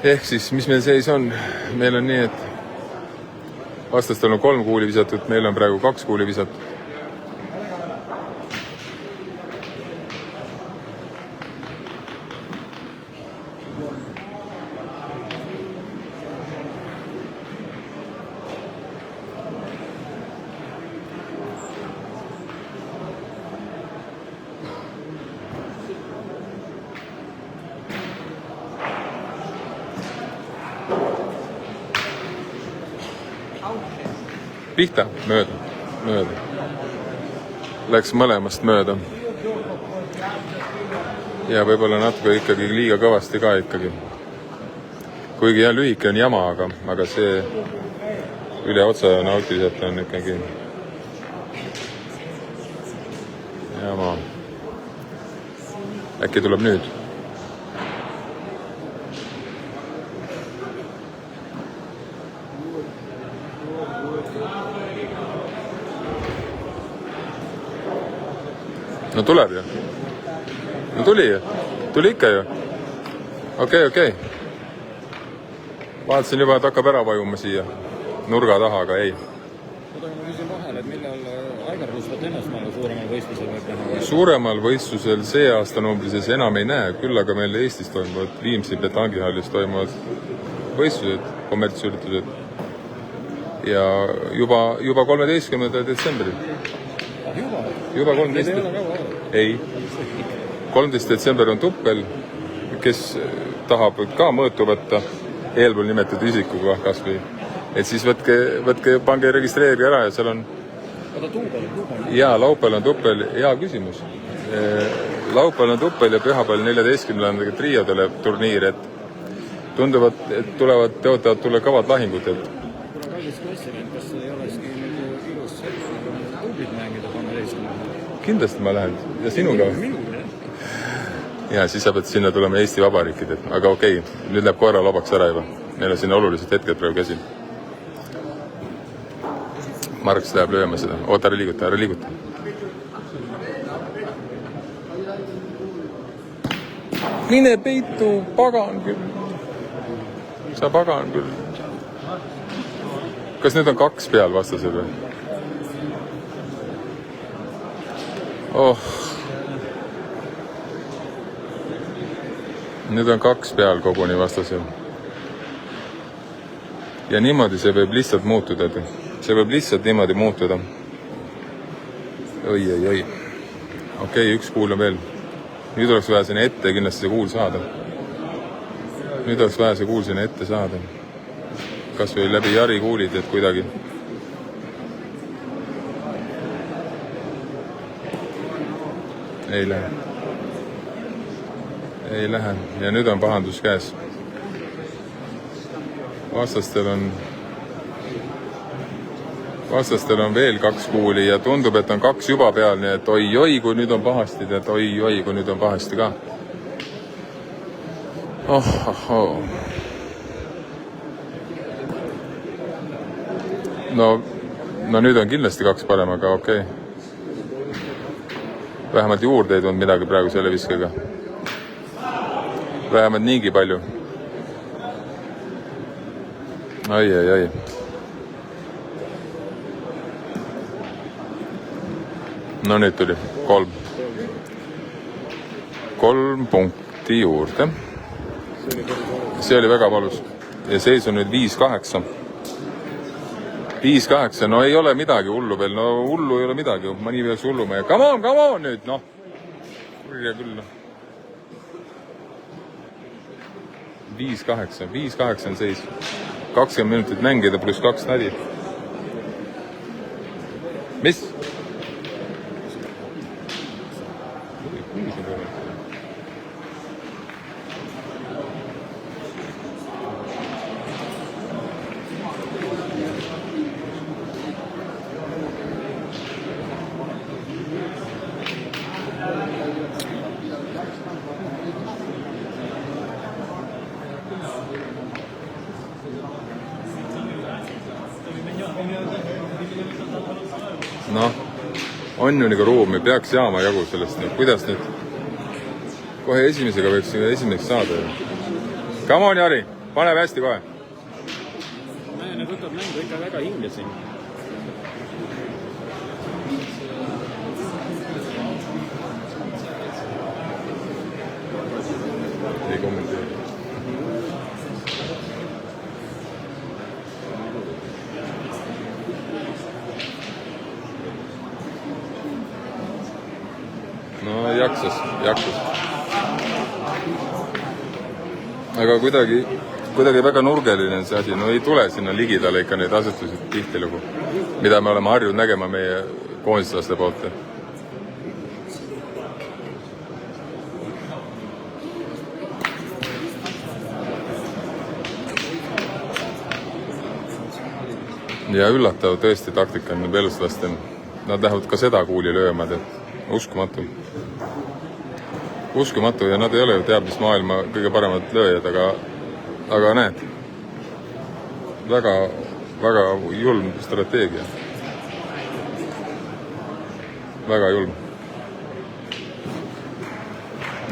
S1: Ehk siis, mis meil seis on? Meil on nii, et vastastel on 3 kuuli visatud, meil on praegu 2 kuuli visatud. Pihta, mööda. Läks mõlemast mööda. Ja võib-olla natuke ikkagi liiga kõvasti ka ikkagi. Kuigi jah, lühike on jama, aga see üle otsa nautiliselt on ikkagi jama. Äkki tuleb nüüd? No tuleb ju. No tuli ju. Tuli ikka ju. Okei. Vaatasin juba, et hakkab ära vajuma siia nurga taha, aga ei.
S3: Aga ma küsin vahel, et millal Aivar Ruusvat ennastmaal suuremal võistlusel võib näha?
S1: Suuremal võistlusel see aasta numbrises enam ei näe, küll aga meil Eestis toimuvad Viimsi petangihallis toimuvad võistlused, kommertsüritused. Ja juba 13. detsembril. Juba 13. Ei. 13. detsember on Tuppel, kes tahab ka mõõtu võtta eelpool nimetatud isikuga kas või. Et siis võtke, pange registreerige ära ja seal on...
S3: Aga Tuupel?
S1: Jaa, laupäeval on Tuppel, hea küsimus. Laupäeval on Tuppel ja pühapäeval 14. triodele turniir, et tunduvad, et tõotavad tulla kavad lahingud.
S3: Kuna kallis klassivend, kas ei oleski nüüd ilus tuublit mängida 13.
S1: Kindlasti ma lähen ja sinuga. Ja siis saab, et sinna tuleme Eesti Vabariikid, aga okei, nüüd läheb koera lobaks ära juba. Neil on sinna olulised hetked praegu käsil. Marks läheb lööma seda. Oota, ära liiguta. Mine peitu, pagan küll. Sa pagan küll. Kas nüüd on 2 peal vastasel või? Nüüd on 2 peal koguni vastasel. Ja niimoodi see võib lihtsalt muutuda. See võib lihtsalt niimoodi muutuda. Oi. Okei, 1 kuul on veel. Nüüd oleks vaja sinna ette kindlasti see kuul saada. Nüüd oleks vaja see kuul sinna ette saada. Kas või läbi Jari kuulid, et kuidagi Ei lähe. Ei lähe. Ja nüüd on pahandus käes. Vastastel on veel 2 kuuli ja tundub, et on 2 juba peal, nii et oi, kui nüüd on pahasti, tead, oi, kui nüüd on pahasti ka. No nüüd on kindlasti 2 parem, aga okei. Vähemalt juurde ei tulnud midagi praegu selle viskega. Vähemalt niigi palju. Ai. No nüüd tuli 3. 3 punkti juurde. See oli väga valus. Ja seis on nüüd 5-8. 5-8, no ei ole midagi hullu veel. No hullu ei ole midagi. Ma nii peaks hulluma. Ja come on nüüd, noh. Kurja küll. 5-8 on seis. 20 minutit mängida pluss 2 nädi. Mis? Noh, on ju nagu ruumi, peaks jaama jagu sellest. Kuidas nüüd? Kohe esimesega võiks esimeseks saada. Come on, Jari, paneb hästi kohe.
S3: Need võtab mängu ikka väga hinge siin.
S1: Ei kommenteeri. No jaksas. Aga kuidagi väga nurgeline see asi. No ei tule sinna ligidale ikka neid asetusid tihtilugu, mida me oleme harjunud nägema meie koondislaste poolt. Ja üllatav tõesti taktika on veluslaste. Nad lähevad ka seda kuuli lööma, et uskumatu ja nad ei ole ju teab, mis maailma kõige paremad lööjad, aga näed, väga julm strateegia. Väga julm.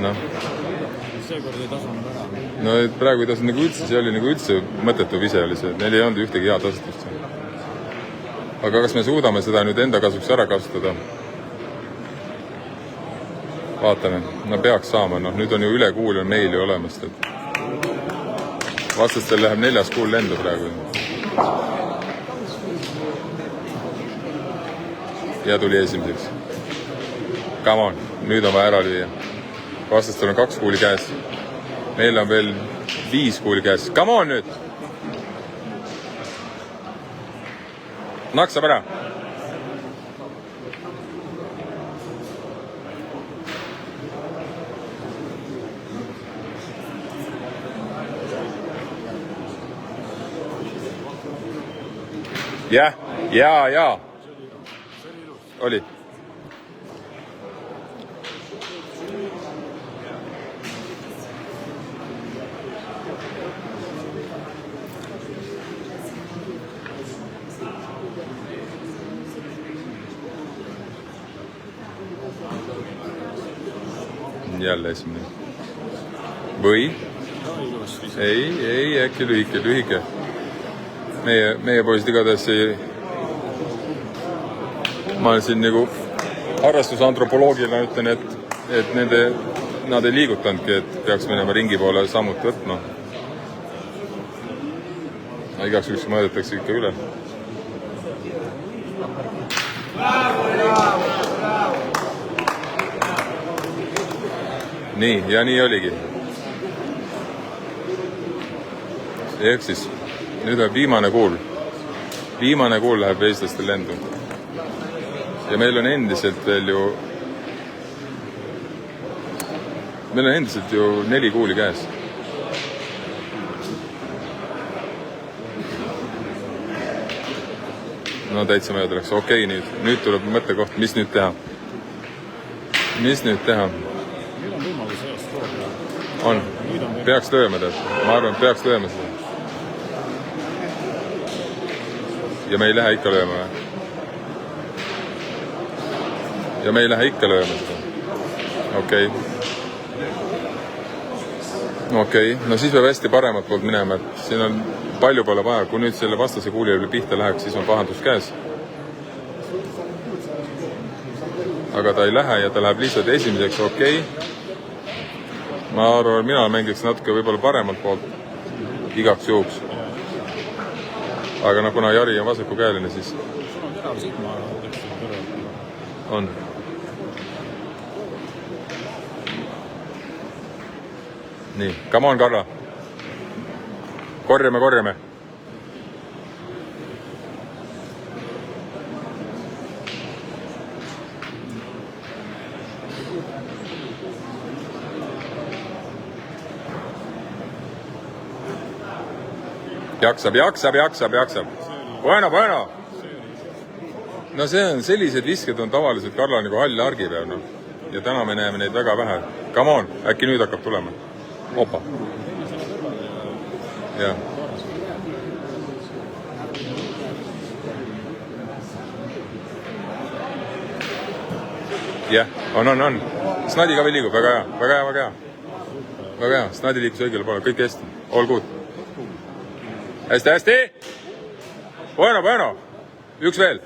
S1: Noh.
S3: Seekord ei tasunud ära.
S1: No praegu ei tasunud nagu üldse, see oli nagu üldse mõttetu vise oli see, neil ei olnud ühtegi head asutust. Aga kas me suudame seda nüüd enda kasuks ära kasutada? Vaatame, no peaks saama, noh nüüd on ju üle kuul on meil ju olemas, et vastastel läheb 4. kuul lendu praegu. Ja tuli esimeseks. Come on, nüüd on vaja ära lüüa. Vastastel on 2 kuuli käes. Meil on veel 5 kuuli käes. Come on nüüd! Naksab ära! Ja. Oli. Jälle esimene. Või? Ei, äkki lühike. Meie poisid igatahes ma olen siin nagu harrastusantropoloogina ütlen, et nad ei liigutanudki, et peaks minema ringi poole sammut võtma. Igaks üks mõõdetakse ikka üle. Nii, ja nii oligi. Ehk siis, nüüd on viimane kuul. Viimane kuul läheb eestlastel lendu. Ja meil on endiselt veel ju meil on endiselt ju 4 kuuli käes. No täitsa mööda läks. Okei, nüüd tuleb mõttekoht, mis nüüd teha. Mis nüüd teha?
S3: Nüüd on võimalus eest toobla.
S1: On. Peaks lööma tead. Ma arvan, et peaks lööma seda. Ja me ei lähe ikka lööma või? Ja me ei lähe ikka lööma seda. Okei. Okei. No siis peab hästi paremat poolt minema, et siin on palju pole vaja. Kui nüüd selle vastase kuuli pihta läheks, siis on pahandus käes. Aga ta ei lähe ja ta läheb lihtsalt esimeseks. Okei. Ma arvan, et mina mängiks natuke võib-olla paremalt poolt igaks juhuks. Aga kuna Jari on vasakukäeline, siis on. Nii, come on, Karla. Korjame. Jaksab. Bueno. No see on, sellised visked on tavaliselt Karla nagu hall argipäev, no. Ja täna me näeme neid väga vähe. Come on, äkki nüüd hakkab tulema. Opa. Jah. Jah, on. Snadi ka veel liigub, väga hea. Väga hea, Snadi liikus õigele poole, kõik hästi. All good. Hästi. Bueno. Üks veel.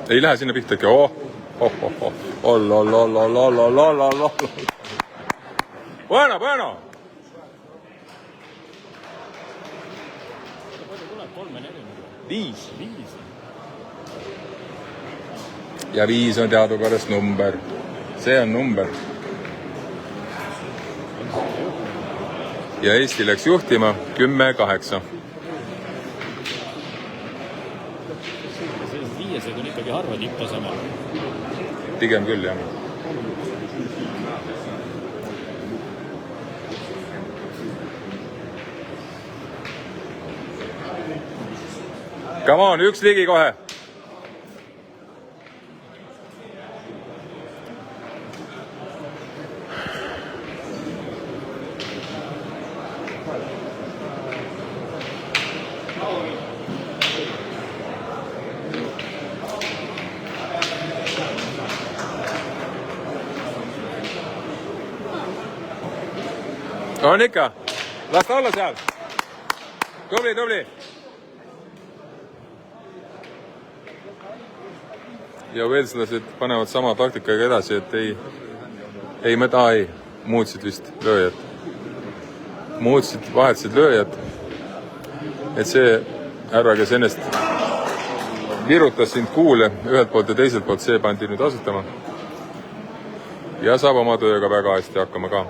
S1: Ei lähe sinna pihta äkki. Bueno. Viis. Ja 5 on teadupärast number. See on number. Ja Eesti läks juhtima 10-8.
S3: Viiesed on ikkagi harva tipptasemel.
S1: Pigem küll, jah. Come on, üks ligi kohe. On ikka. Las ta olla seal. Tubli. Ja veelslased panevad sama taktikaga edasi, et ei muutsid vist lööjad. Vahetasid lööjad. Et see härra, kes ennest virutas sind kuule ühelt poolt ja teiselt poolt, see pandi nüüd asutama. Ja saab oma tööga väga hästi hakkama ka.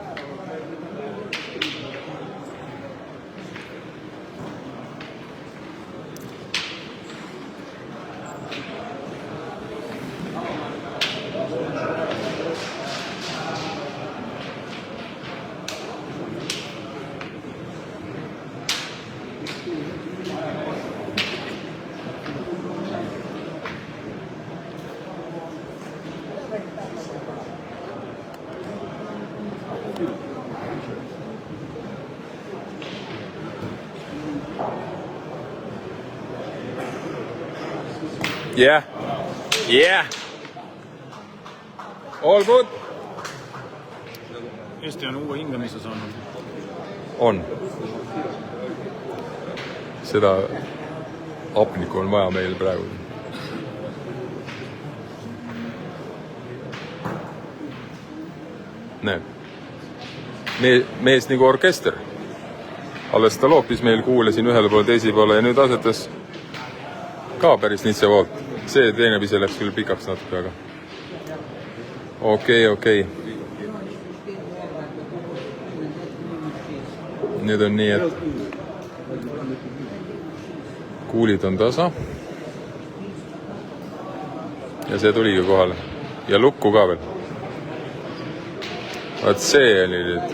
S1: Yeah. All good.
S3: Eesti on uue hingamise saanud.
S1: On. Seda hapnikku on vaja meil praegu. Näed. Mees nagu orkester. Alles ta loopis meil kuule siin ühele poole, teisi poole ja nüüd asetas ka päris nitse poolt. See teine pise läks küll pikaks natuke, aga okei. Nüüd on nii, et kuulid on tasa. Ja see tuligi kohale. Ja lukku ka veel. Vaat see oli nüüd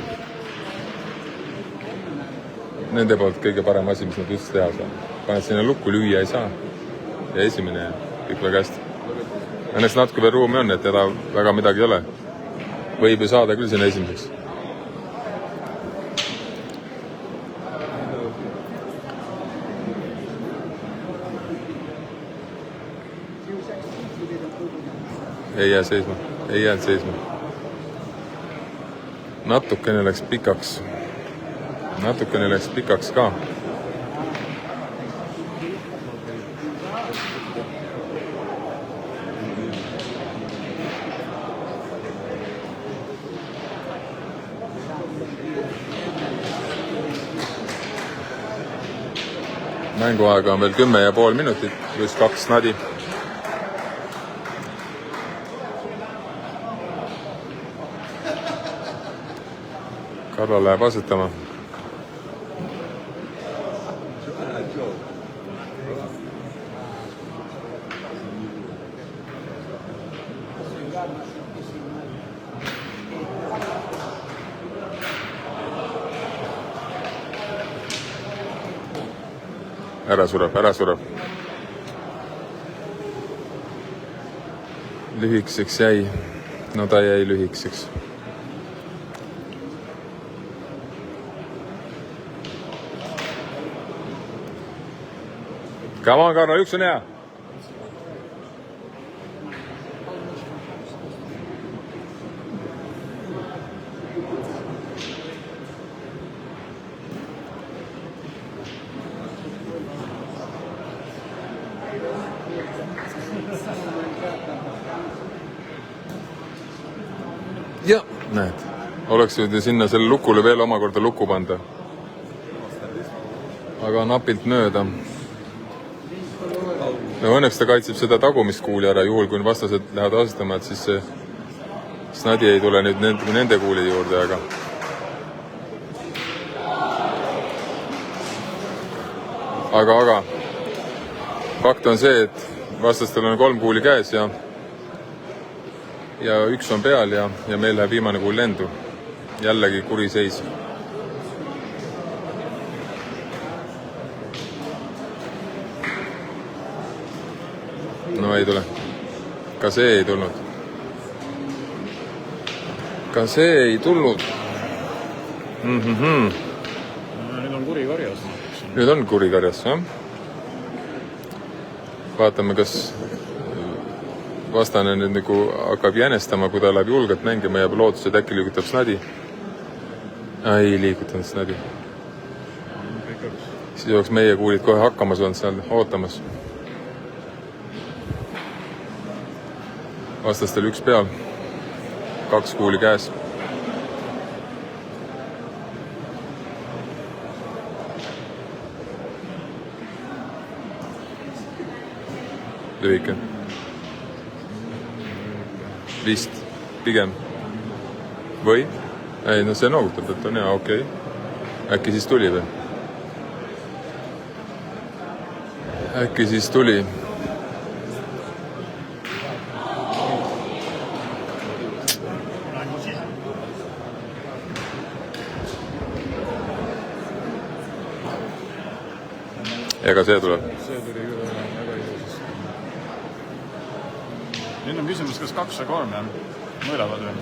S1: nende poolt kõige parem asi, mis nad üldse teha saa. Paned sinna lukku, lüüa ei saa. Ja esimene kõik väga hästi. Õnneks natuke veel ruumi on, et teda väga midagi ei ole. Võib ju saada küll sinna esimeseks. Ei jäänud seisma. Natukene läks pikaks ka. Mänguaega on veel 10,5 minutit, plus 2 nadi. Karla läheb asetama. Ära sureb. Lühikseks jäi. No ta jäi lühikseks. Come on, Karla, üks on hea. Ja, näed. Oleks ju sinna selle lukule veel omakorda lukku panda. Aga napilt mööda. No õnneks ta kaitseb seda tagumist kuuli ära, juhul kui vastased lähevad asestama, et siis see snadi ei tule nüüd nende kuuli juurde, aga fakt on see, et vastastel on 3 kuuli käes ja 1 on peal ja meil läheb viimane kuul lendu. Jällegi kuri seis. No ei tule. Ka see ei tulnud. Nüüd on kuri karjas, jah. Vaatame, kas vastane nüüd nagu hakkab jänestama, kui ta läheb julgelt mängima ja lootus, et äkki liigutab snadi. Ei liigutanud snadi. Siis oleks meie kuulid kohe hakkamas olnud seal ootamas. Vastastel 1 peal, 2 kuuli käes. Lühike. Vist, pigem. Või? Ei, no see noogutab, et on hea, okei. Äkki siis tuli või? Äkki siis tuli. Ega see tuleb.
S3: See tuli küll väga ilusasti. Nüüd on küsimus, kas 2 või 3 mõõlavad või?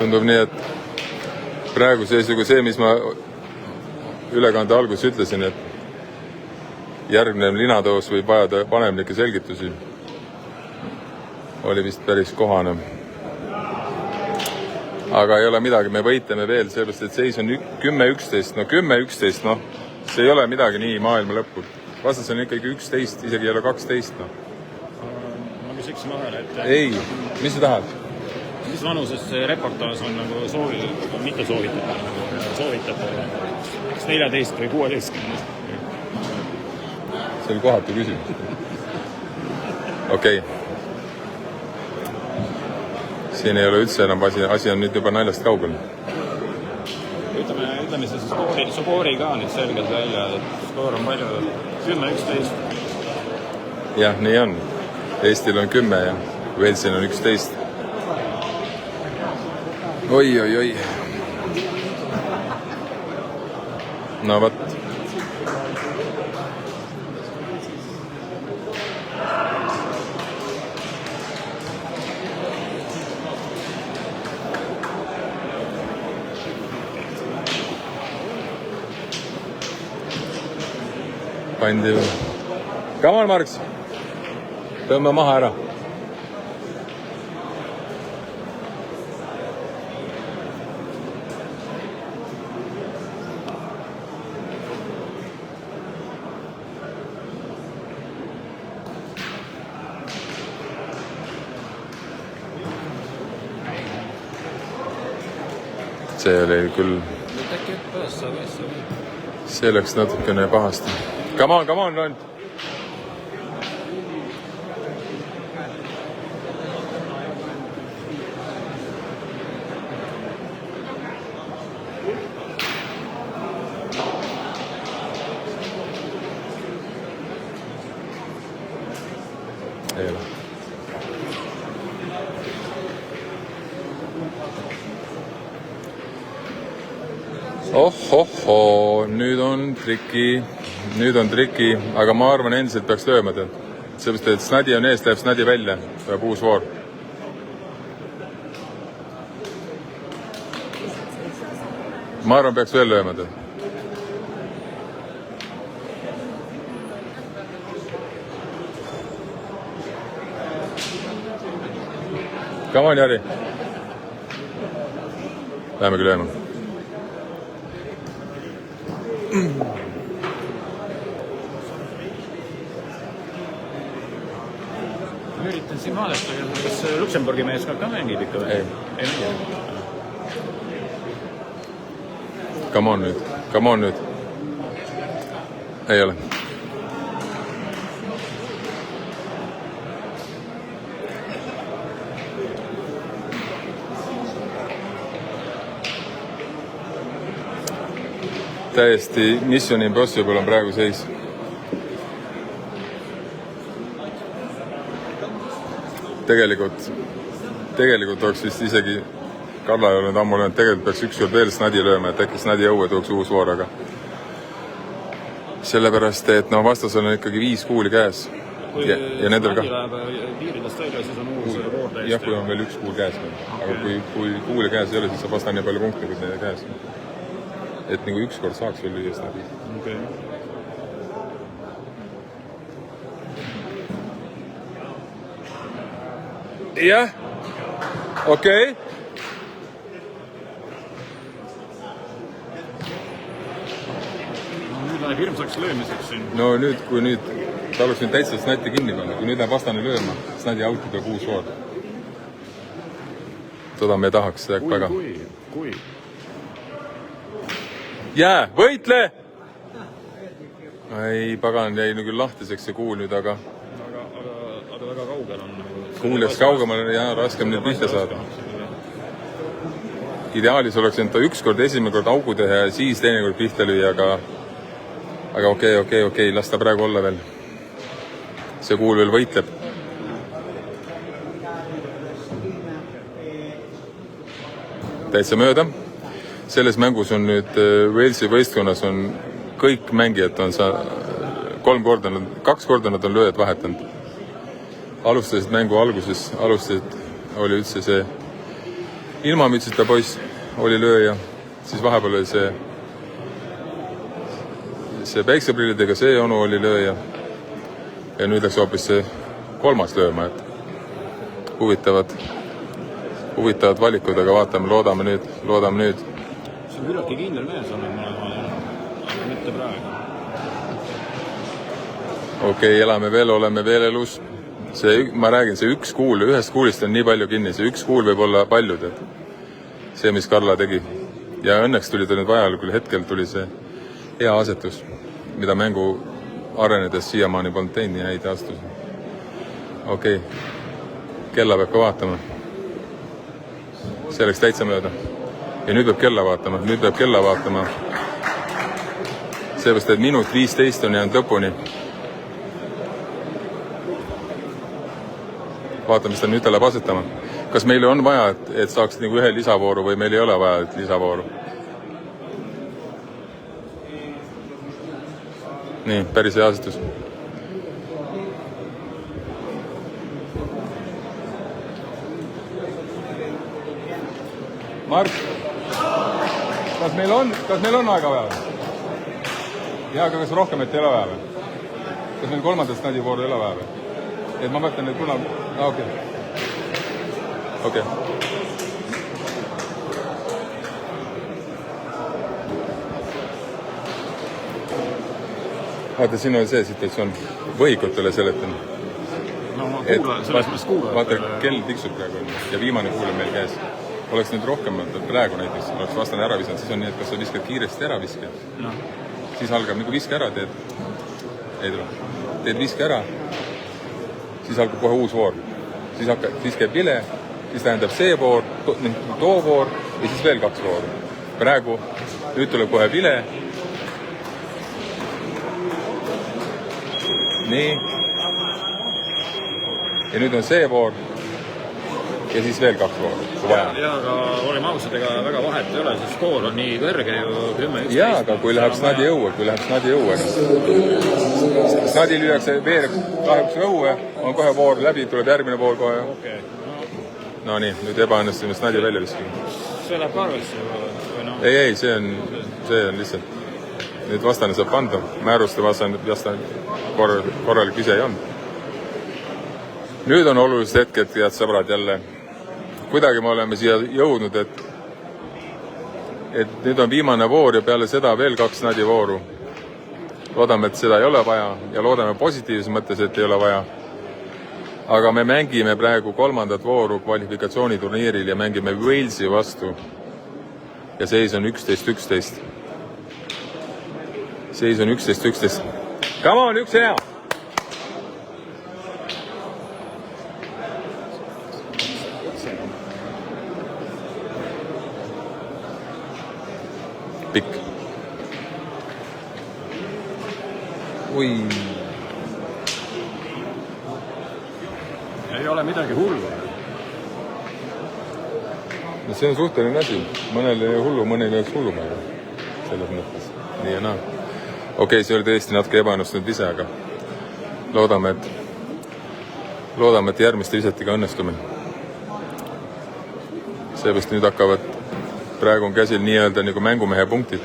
S1: Tundub nii, et praegu see, mis ma ülekande alguses ütlesin, et järgnev linadoos võib vajada vanemlikke selgitusi, oli vist päris kohane. aga ei ole midagi, me võitleme veel, sellepärast et seis on 10-11, no 10-11, noh, see ei ole midagi nii maailma lõppu. Vastas on ikkagi 11, isegi ei ole 12, noh.
S3: Ma küsiks vahele, et...
S1: Ei, mis sa tahad?
S3: Mis vanuses see reportaas on nagu mitte soovitab 14 või 16?
S1: See oli kohatu küsimus. Okei. Siin ei ole üldse enam asi on nüüd juba naljast kaugel.
S3: Ütleme see skoori ka nüüd selgelt välja, et skoor on palju 10-11.
S1: Jah, nii on. Eestil on 10 ja Walesil on 11. Oi. No võt. Pandi. Come on, Marks. Tõmba maha ära. See oli küll... See läks natukene pahasti. Come on, Rand. Ei ole. Oh, nüüd on triki, aga ma arvan endiselt peaks lööma tead. Sellepärast, et snadi on ees, läheb snadi välja, tuleb uus voor. Ma arvan peaks veel lööma tead. Come on, Jari. Lähemegi lööma.
S3: Ma üritan siin vaadata, kas Luksemburgi meeskond ka mängib ikka või?
S1: Ei
S3: mängi.
S1: Come on nüüd. Ei ole. Täiesti Mission Impossible on praegu seis. Tegelikult oleks vist isegi Karla ei olnud ammu löönud, tegelikult peaks ükskord veel snadi lööma, et äkki snadi õue tuleks uus voor, aga sellepärast, et vastas on ikkagi 5 kuuli käes. Ja nendel ka.
S3: Piiridest välja, siis on uus voor täiesti.
S1: Jah, kui on veel 1 kuul käes. Aga kui kuuli käes ei ole, siis saab vasta nii palju punkte, kui neile käes. Et nagu ükskord saaks veel lüüa snadi.
S3: Okay.
S1: Jah, okei.
S3: Nüüd läheb hirmsaks löömiseks siin.
S1: No nüüd, kui nüüd ta oleks nüüd täitsa snatti kinni panna, kui nüüd läheb vastane lööma, snadi auti peab uus voor. Toda me tahaks seda väga.
S3: Kui?
S1: Jää, võitle! Ei, pagan jäi küll lahtiseks see kuul nüüd, aga
S3: väga kaugel on.
S1: Kuuleks kaugemal ja raskem nüüd pihta saada. Ideaalis oleks enda ükskord esimene kord augu teha ja siis teine kord pihta lüüa, aga okei, las ta praegu olla veel. See kuul veel võitleb. Täitsa mööda. Selles mängus on nüüd Walesi võistkonnas on kõik mängijad on 2 korda nad on lööjad vahetanud. Alustasid mängu alguses, oli üldse see ilma mütsita poiss oli lööja, siis vahepeal oli see päikseprillidega, see onu oli lööja ja nüüd läks hoopis see 3. lööma, et huvitavad huvitavad valikud, aga vaatame, loodame nüüd.
S3: see on küllaltki kindel mees olnud, aga mitte praegu.
S1: Okei, elame veel, oleme veel elus. Ma räägin, see üks kuul, ühest kuulist on nii palju kinni, see üks kuul võib olla palju, tead. See, mis Karla tegi. Ja õnneks tuli ta nüüd vajalikul hetkel, tuli see hea asetus, mida mängu arenedes siiamaani polnud teinud nii häid astusi. Okei, kella peab ka vaatama. See läks täitsa mööda. Ja nüüd peab kella vaatama. Seepärast, et minut 15 on jäänud lõpuni. Vaatame, mis ta nüüd läheb asetama. Kas meile on vaja, et saaks nagu ühe lisavooru või meil ei ole vaja lisavooru? Nii, päris hea asetus. Mark, kas meil on aega vaja? Jaa, aga kas rohkem, et ei ole vaja või? Kas meil kolmandast nadivooru ei ole vaja või? Et ma mõtlen, et kuna... Okei. Vaata, siin on see situatsioon. Võhikutele seletan.
S3: No ma kuulan, selles mõttes kuulan.
S1: Vaata, kell tiksub praegu ja viimane kuul on meil käes. Oleks nüüd rohkem, praegu näiteks, oleks vastane ära visanud, siis on nii, et kas sa viskad kiiresti ära viskad. No. Siis algab, nagu viske ära teed. Teed viske ära, siis algab kohe uus voor. Siis käib vile, siis tähendab see voor, too voor ja siis veel 2 vooru. Praegu, nüüd tuleb kohe vile. Nii. Ja nüüd on see voor ja siis veel 2 vooru.
S3: Ja, aga oleme ausad, ega väga vahet ei ole, siis skoor on nii kõrge ju 10-11.
S1: Jaa, aga kui läheb snadi õue, snadi lüüakse veel kahjuks õue, on kohe voor läbi, tuleb järgmine voor kohe.
S3: Okay.
S1: No nii, nüüd ebaõnnestumine snadi välja viskima.
S3: See läheb karvesse või noh?
S1: Ei, see on lihtsalt. Nüüd vastane saab panda, määruste vastane korralik ise ei on. Nüüd on olulised hetked, head sõbrad jälle. Kuidagi me oleme siia jõudnud, et nüüd on viimane voor ja peale seda veel 2 nadivooru. Loodame, et seda ei ole vaja ja loodame positiivses mõttes, et ei ole vaja. Aga me mängime praegu 3. vooru kvalifikatsiooniturniiril ja mängime Walesi vastu. Ja seis on 11-11. Seis on 11-11. Come on, üks hea! Pikk. Ui.
S3: Ei ole midagi hullu.
S1: No see on suhteline asi. Mõnel ei hullu, mõnel ei hullu määrä. Selles mõttes. Nii ja naa. Okei, see oli tõesti natuke ebaõnnestunud vise, aga loodame, et järgmiste visetiga õnnestume. Seepärast nüüd hakkavad, praegu on käsil nii-öelda nagu mängumehe punktid.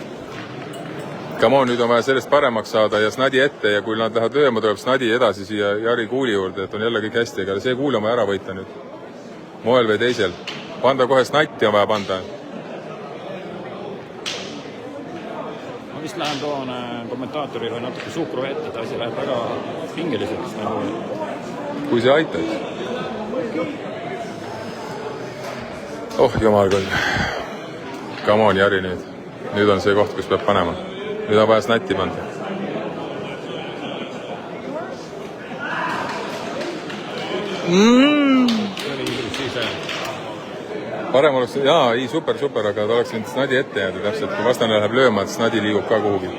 S1: Come on, nüüd on vaja sellest paremaks saada ja snadi ette ja kui nad lähevad lööma, tuleb snadi edasi siia Jari kuuli juurde, et on jälle kõik hästi, aga see kuul on vaja ära võita nüüd. Moel või teisel. Panda kohe snatti on vaja panda.
S3: Ma vist lähen toon kommentaatorile natuke suhkru ette, et asi läheb väga pingeliseks.
S1: Kui see aitab. Oh, jumal küll. Come on, Jari nüüd. Nüüd on see koht, kus peab panema. Nüüd on vaja snatti panda. Parem oleks, jaa, ei, super, aga ta oleks nüüd snadi ette jääda täpselt, kui vastane läheb lööma, et snadi liigub ka kuhugi.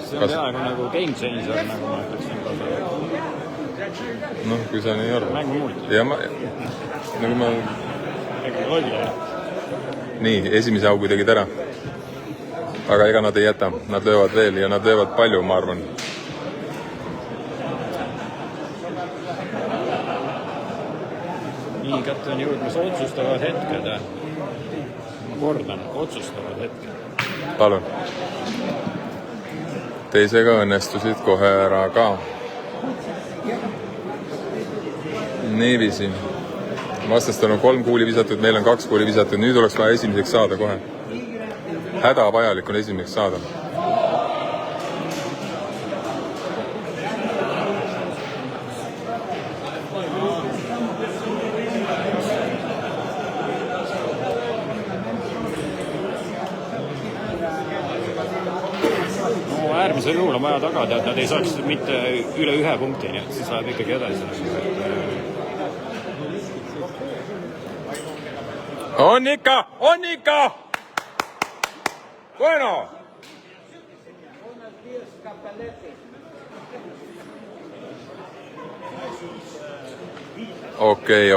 S3: See on peaaegu nagu game changer, nagu ma ütleksin.
S1: Noh, kui sa nii arvad.
S3: Mängu muult.
S1: Ja ma... Nii, esimese augu tegid ära. Aga ega nad ei jäta, nad löövad veel ja nad löövad palju, ma arvan.
S3: Nii kätte on jõudmas otsustavad hetked. Ma kordan, otsustavad hetked.
S1: Palun. Teisega õnnestusid kohe ära ka. Niiviisi. vastastel on 3 kuuli visatud, meil on 2 kuuli visatud, nüüd oleks vaja esimeseks saada kohe. Hädavajalik on esimeseks saada.
S3: Äärmisel juhul on vaja tagada, et nad ei saaks mitte üle 1 punkti, nii et siis läheb ikkagi edasi.
S1: On ikka! Bueno! Okei.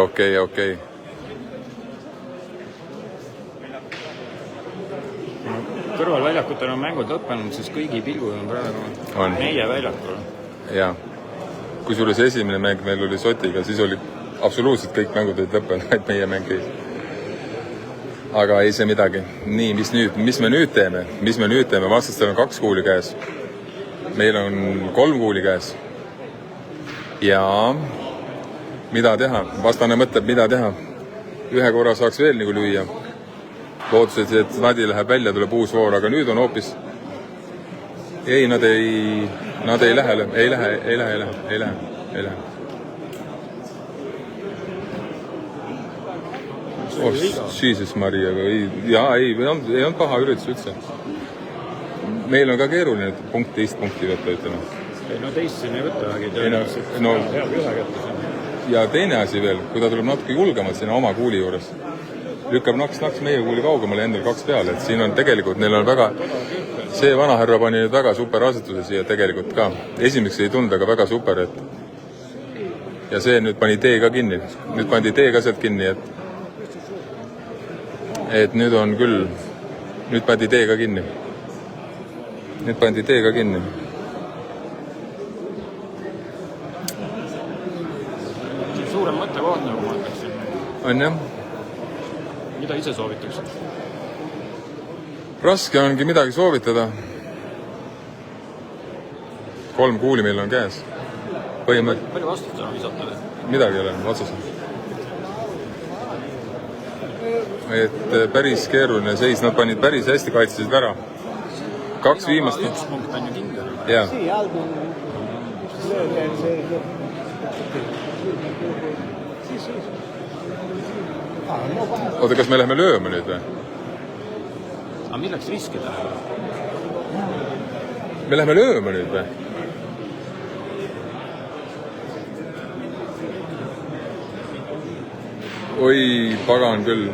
S3: Kõrvalväljakutel on mängud lõppenud, siis kõigi pilgud on praegu meie väljakul.
S1: Jaa. Kusjuures esimene mäng meil oli Sotiga, siis oli absoluutselt kõik mängud olid lõppenud, vaid meie mäng ei. Aga ei see midagi. Nii, mis me nüüd teeme? Vastastel on 2 kuuli käes. Meil on 3 kuuli käes. Ja mida teha? Vastane mõtleb, mida teha. Ühe korra saaks veel nagu lüüa. Lootuses, et Nadi läheb välja, tuleb uus voor, aga nüüd on hoopis... Ei, nad ei lähe. Oh, Jesus Maria, ei olnud paha üritus üldse. Meil on ka keeruline teist punkti võtta, ütleme.
S3: No teist siin ei võtagi.
S1: Ja teine asi veel, kui ta tuleb natuke julgemalt sinna oma kuuli juures, lükkab naks meie kuuli kaugemale endal 2 peale, et siin on tegelikult, neil on väga, see vanahärra pani nüüd väga super asetuse siia tegelikult ka. Esimeseks ei tunda, aga väga super, et ja see nüüd pani tee ka kinni. Nüüd pandi tee ka sealt kinni, et nüüd on küll, nüüd pandi tee ka kinni.
S3: Suurem mõttekoht, nagu ma ütleksin.
S1: On jah?
S3: Mida ise soovitaks?
S1: Raske ongi midagi soovitada. 3 kuuli meil on käes.
S3: Palju vastust on visatud?
S1: Midagi ei ole, otseselt. Et päris keeruline seis, nad panid päris hästi kaitsesid ära. 2 viimast.
S3: 1 punkt on ju kindel.
S1: Jah. Oota, kas me lähme lööma nüüd või?
S3: Aga milleks riskida?
S1: Me lähme lööma nüüd või? Oi, pagan küll.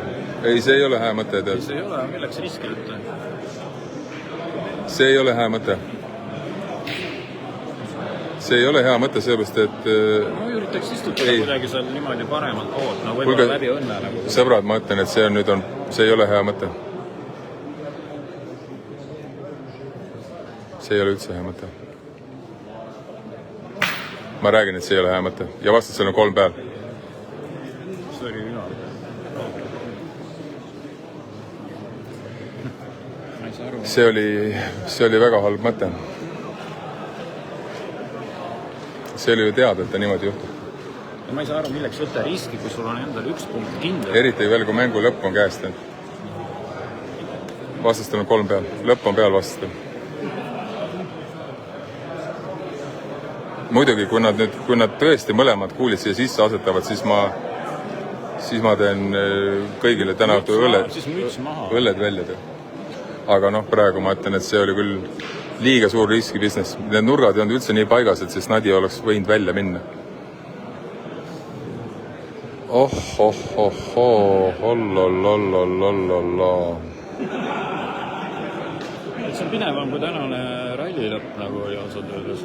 S1: Ei, see ei ole hea mõte.
S3: See ei ole, milleks riskida?
S1: See ei ole hea mõte. See ei ole hea mõte, sellepärast, et...
S3: No üritaks istutada kuidagi seal niimoodi paremalt poolt, no võib-olla läbi õnne nagu.
S1: Sõbrad, ma ütlen, et see ei ole hea mõte. See ei ole üldse hea mõte. Ma räägin, et see ei ole hea mõte. Ja vastasel on 3 peal.
S3: See oli mina.
S1: See oli väga halb mõte. See oli ju teada, et ta niimoodi juhtub.
S3: Ma ei saa aru, milleks võtta riski, kui sul on endal 1 punkt kindel.
S1: Eriti veel, kui mängu lõpp on käest. Vastastel on 3 peal. Lõpp on peal vastastel. Muidugi, kui nad tõesti mõlemad kuulid siia sisse asetavad, siis ma teen kõigile täna õlled välja. Aga praegu ma ütlen, et see oli küll liiga suur riski business. Need nurgad ei olnud üldse nii paigas, et siis Nadi oleks võinud välja minna.
S3: See on pinevam kui tänane ralli lõpp, nagu oli osad öeldes.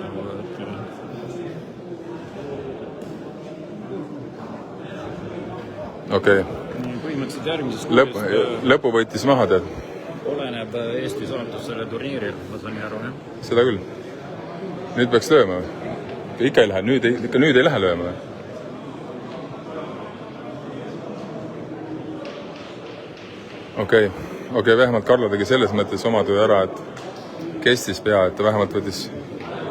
S1: Okei.
S3: Põhimõtteliselt järgmises
S1: lõpu võitis maha, tead?
S3: Oleneb Eesti saatus selle turniiril, ma saan nii aru, jah?
S1: Seda küll. Nüüd peaks lööma või? Ikka ei lähe, nüüd ei lähe lööma või? Okei, vähemalt Karlo tegi selles mõttes oma töö ära, et kestis pea, et ta vähemalt võttis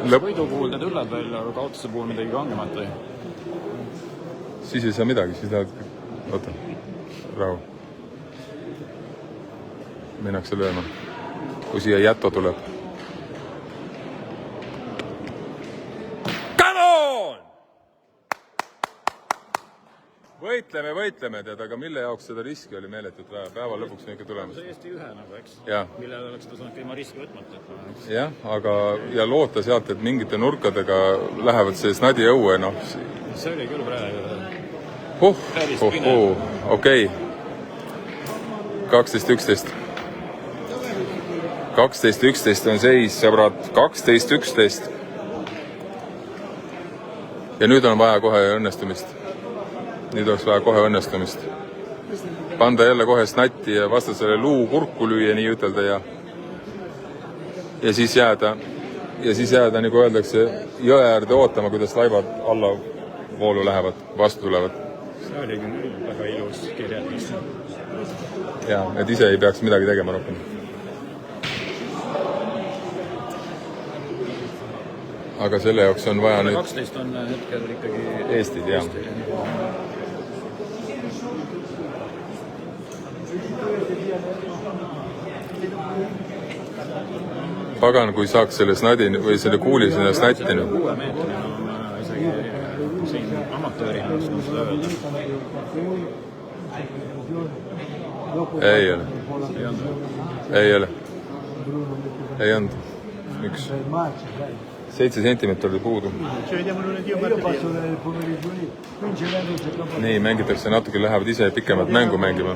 S3: võidu puhul need õlled välja, aga kaotuse puhul midagi kangemat või?
S1: Siis ei saa midagi, siis lähevad oota, rahu. Minnakse lööma. Kui siia jäto tuleb. Come on! Võitleme, tead, aga mille jaoks seda riski oli meeletult vaja? Päeva lõpuks niisugune tulemus.
S3: See Eesti ühe nagu, eks?
S1: Ja.
S3: Millele oleks ta saanud käima riski võtmata.
S1: Jah, aga ja loota sealt, et mingite nurkadega lähevad see snadi õue, noh.
S3: See oli küll praegu.
S1: Okei. 12-11. 12-11 on seis, sõbrad. 12-11. Ja nüüd on vaja kohe õnnestumist. Nüüd oleks vaja kohe õnnestumist. Panda jälle kohe snatti ja vastasele luu kurku lüüa, nii ütelda, ja siis jääda, nagu öeldakse, jõe äärde ootama, kuidas laibad alla voolu lähevad, vastu tulevad.
S3: See oli küll väga ilus kirjeldus.
S1: Ja, et ise ei peaks midagi tegema rohkem. Aga selle jaoks on vaja nüüd...
S3: 12 on hetkel ikkagi...
S1: Eestid, jah. Pagan, kui saaks selle snadi või selle kuuli sinna snattinu.
S3: 6 meetrina on isegi siin amatöörina oskus lööda.
S1: Ei ole. Ei olnud. 7 sentimeetrit oli puudu. Nii, mängitakse natuke, lähevad ise pikemalt mängu mängima.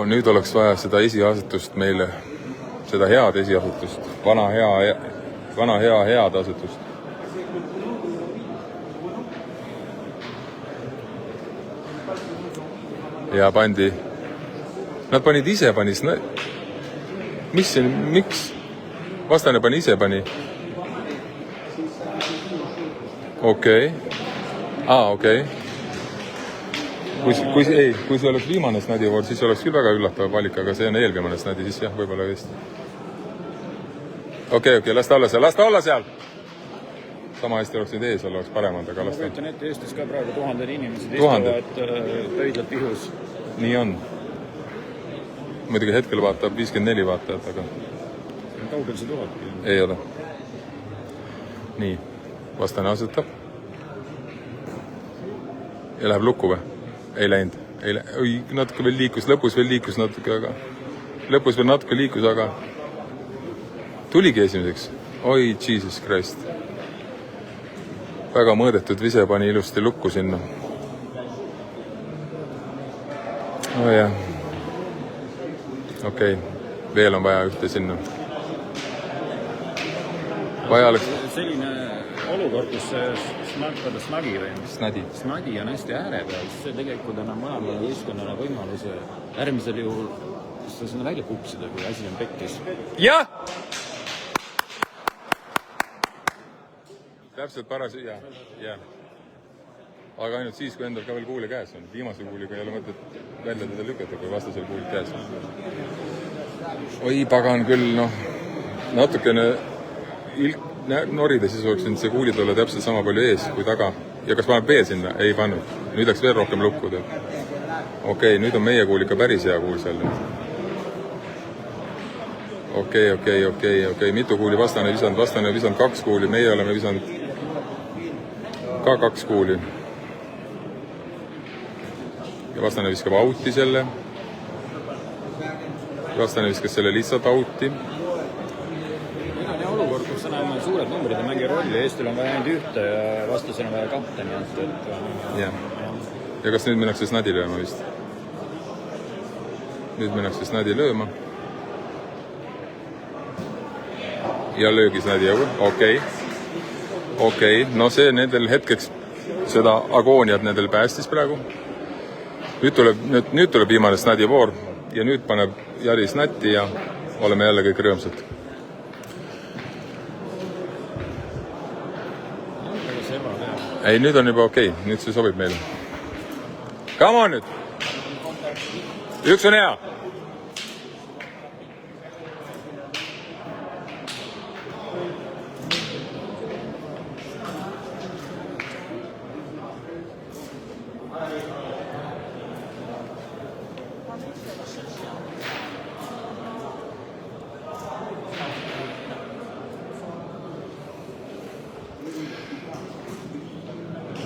S1: Nüüd oleks vaja seda esiasetust meile, seda head esiasetust, vana head asetust. Ja pandi, nad panid ise, miks? Vastane pani ise. Okei. Kui see oleks viimane snadivoor, siis oleks küll väga üllatav valik, aga see on eelviimane snadi, siis jah, võib-olla vist. Okei, las ta olla seal. Sama hästi oleks nüüd ees olla, oleks parem olnud, aga las ta.
S3: Võitan ette, Eestis ka praegu 1000 inimesed istuvad pöidlad pihus.
S1: Nii on. Muidugi hetkel vaatab 54 vaatajat, aga...
S3: Kaugel see 1000?
S1: Ei ole. Nii, vastane asetab. Ja läheb lukku või? Ei läinud. Natuke veel liikus, lõpus veel liikus natuke, aga tuligi esimeseks. Oi, Jesus Christ. Väga mõõdetud vise pani ilusti lukku sinna. Jah. Okei. Veel on vaja ühte sinna. Vaja oleks...
S3: Selline olukord, kus snagi või snadi on hästi ääre peal, siis see tegelikult enam mõlemale võistkonnale võimaluse järgmisel juhul sinna välja kupsida, kui asi on pekkis.
S1: Jah! Täpselt paras, jah. Aga ainult siis, kui endal ka veel kuuli käes on. Viimase kuuliga ei ole mõtet välja teda lükata, kui vastasel kuulid käes on. Oi, pagan küll, natukene norida, siis oleks nüüd see kuulid olla täpselt sama palju ees kui taga. Ja kas paneb veel sinna? Ei pannud. Nüüd läks veel rohkem lukku. Okei, nüüd on meie kuul ikka päris hea kuul seal. Okei. Mitu kuuli vastane visanud 2 kuuli. Meie oleme visanud ka 2 kuuli. Ja vastane viskab auti selle. Vastane viskas selle lihtsalt auti.
S3: Olukord, kus enam suured numbrid ei mängi rolli, Eestil on vaja ainult ühte ja vastasel on vaja kapteni.
S1: Ja kas nüüd minnakse snadi lööma vist? Nüüd minnakse snadi lööma. Ja löögi snadi õue. Okei. No see nendel hetkeks seda agooniat nendel päästis praegu. Nüüd tuleb viimane snadi voor ja nüüd paneb Jari snatti ja oleme jälle kõik rõõmsad. Ei, nüüd on juba okei. Nüüd see sobib meile. Come on nüüd! Üks on hea!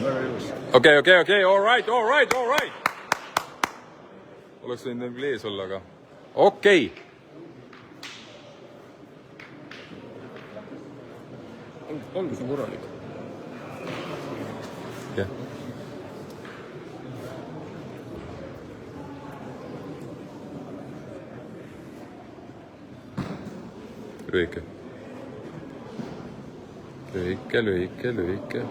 S3: väga ilus.
S1: Okei, all right. Oleks võinud veel ees olla, aga okei.
S3: Algus on korralik.
S1: Jah. Lühike. Lühike.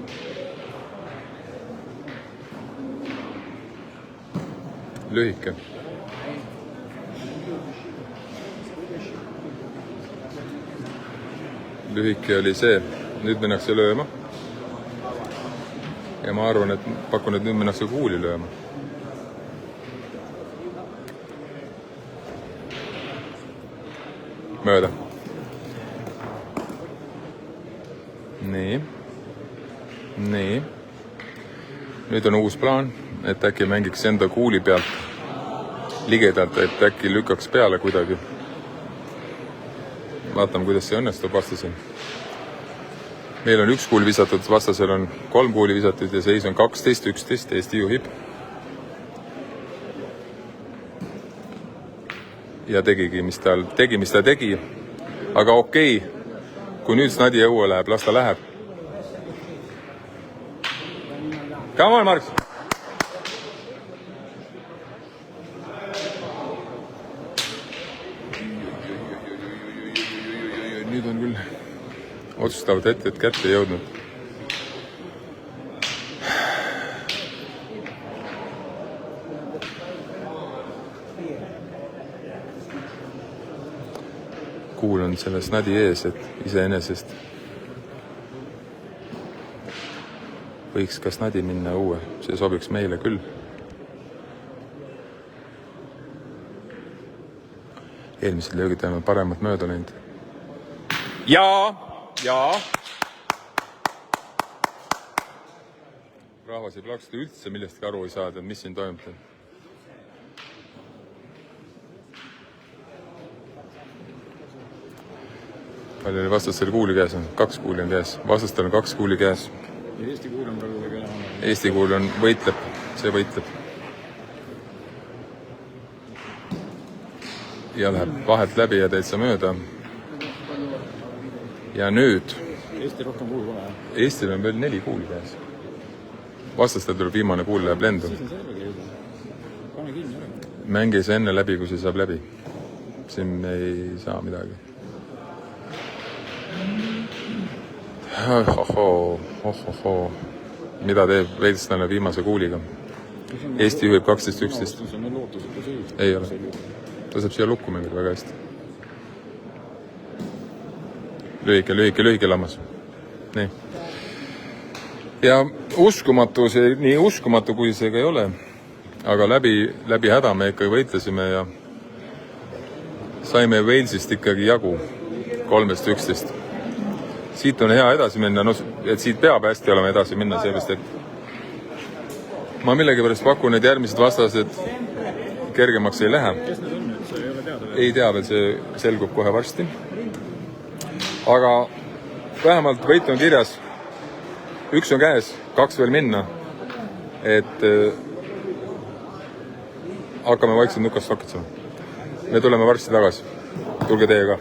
S1: Lühike oli see. Nüüd minnakse lööma. Ja ma arvan, et pakun, et nüüd minnakse kuuli lööma. Mööda. Nii. Nüüd on uus plaan, et äkki mängiks enda kuuli pealt ligedalt, et äkki lükkaks peale kuidagi. Vaatame, kuidas see õnnestub vastasel. Meil on 1 kuul visatud, vastasel on 3 kuuli visatud ja seis on 12-11, Eesti juhib. Ja tegigi, mis ta tegi. Aga okei, kui nüüd Snadi õue läheb, las ta läheb. Come on, Marks! Nüüd on küll otsustavat ette, et kätte jõudnud. Kuul on selle Snadi ees, et iseenesest võiks ka Snadi minna õue. See sobiks meile küll. Eelmised löögid on paremat mööda läinud. Jaa. Rahvas ei plaksuda üldse, millestki aru ei saada, mis siin toimub. Palju oli vastastel kuuli käes on? 2 kuuli on käes. Vastastel on 2 kuuli käes.
S3: Ja Eesti kuul on praegu väga enam.
S1: Eesti kuul on võitleb. See võitleb. Ja läheb vahelt läbi ja täitsa mööda. Ja nüüd
S3: Eesti rohkem kuul pole.
S1: Eestil on veel 4 kuuli käes. Vastastel tuleb viimane kuul läheb lendu.
S3: Siis on sellega jõuda. Pane kinni ära.
S1: Mängi see enne läbi, kui see saab läbi. Siin ei saa midagi. Mida teeb Veitslane viimase kuuliga? Eesti juhib 12-11. Ei ole. Ta saab siia lukku mängida väga hästi. Lühike lammas. Nii. Ja uskumatu, see, nii uskumatu kui see ka ei ole, aga läbi häda me ikka võitlesime ja saime Walesist ikkagi jagu 13-11. Siit on hea edasi minna, et siit peab hästi olema edasi minna, sellepärast, et ma millegipärast pakun, et järgmised vastased kergemaks ei lähe.
S3: Kes need on nüüd? See ei ole teada.
S1: Ei tea veel, see selgub kohe varsti. Aga vähemalt võit on kirjas. 1 on käes, 2 veel minna. Et hakkame vaikselt nukast vakitsema. Me tuleme varsti tagasi. Tulge teie ka.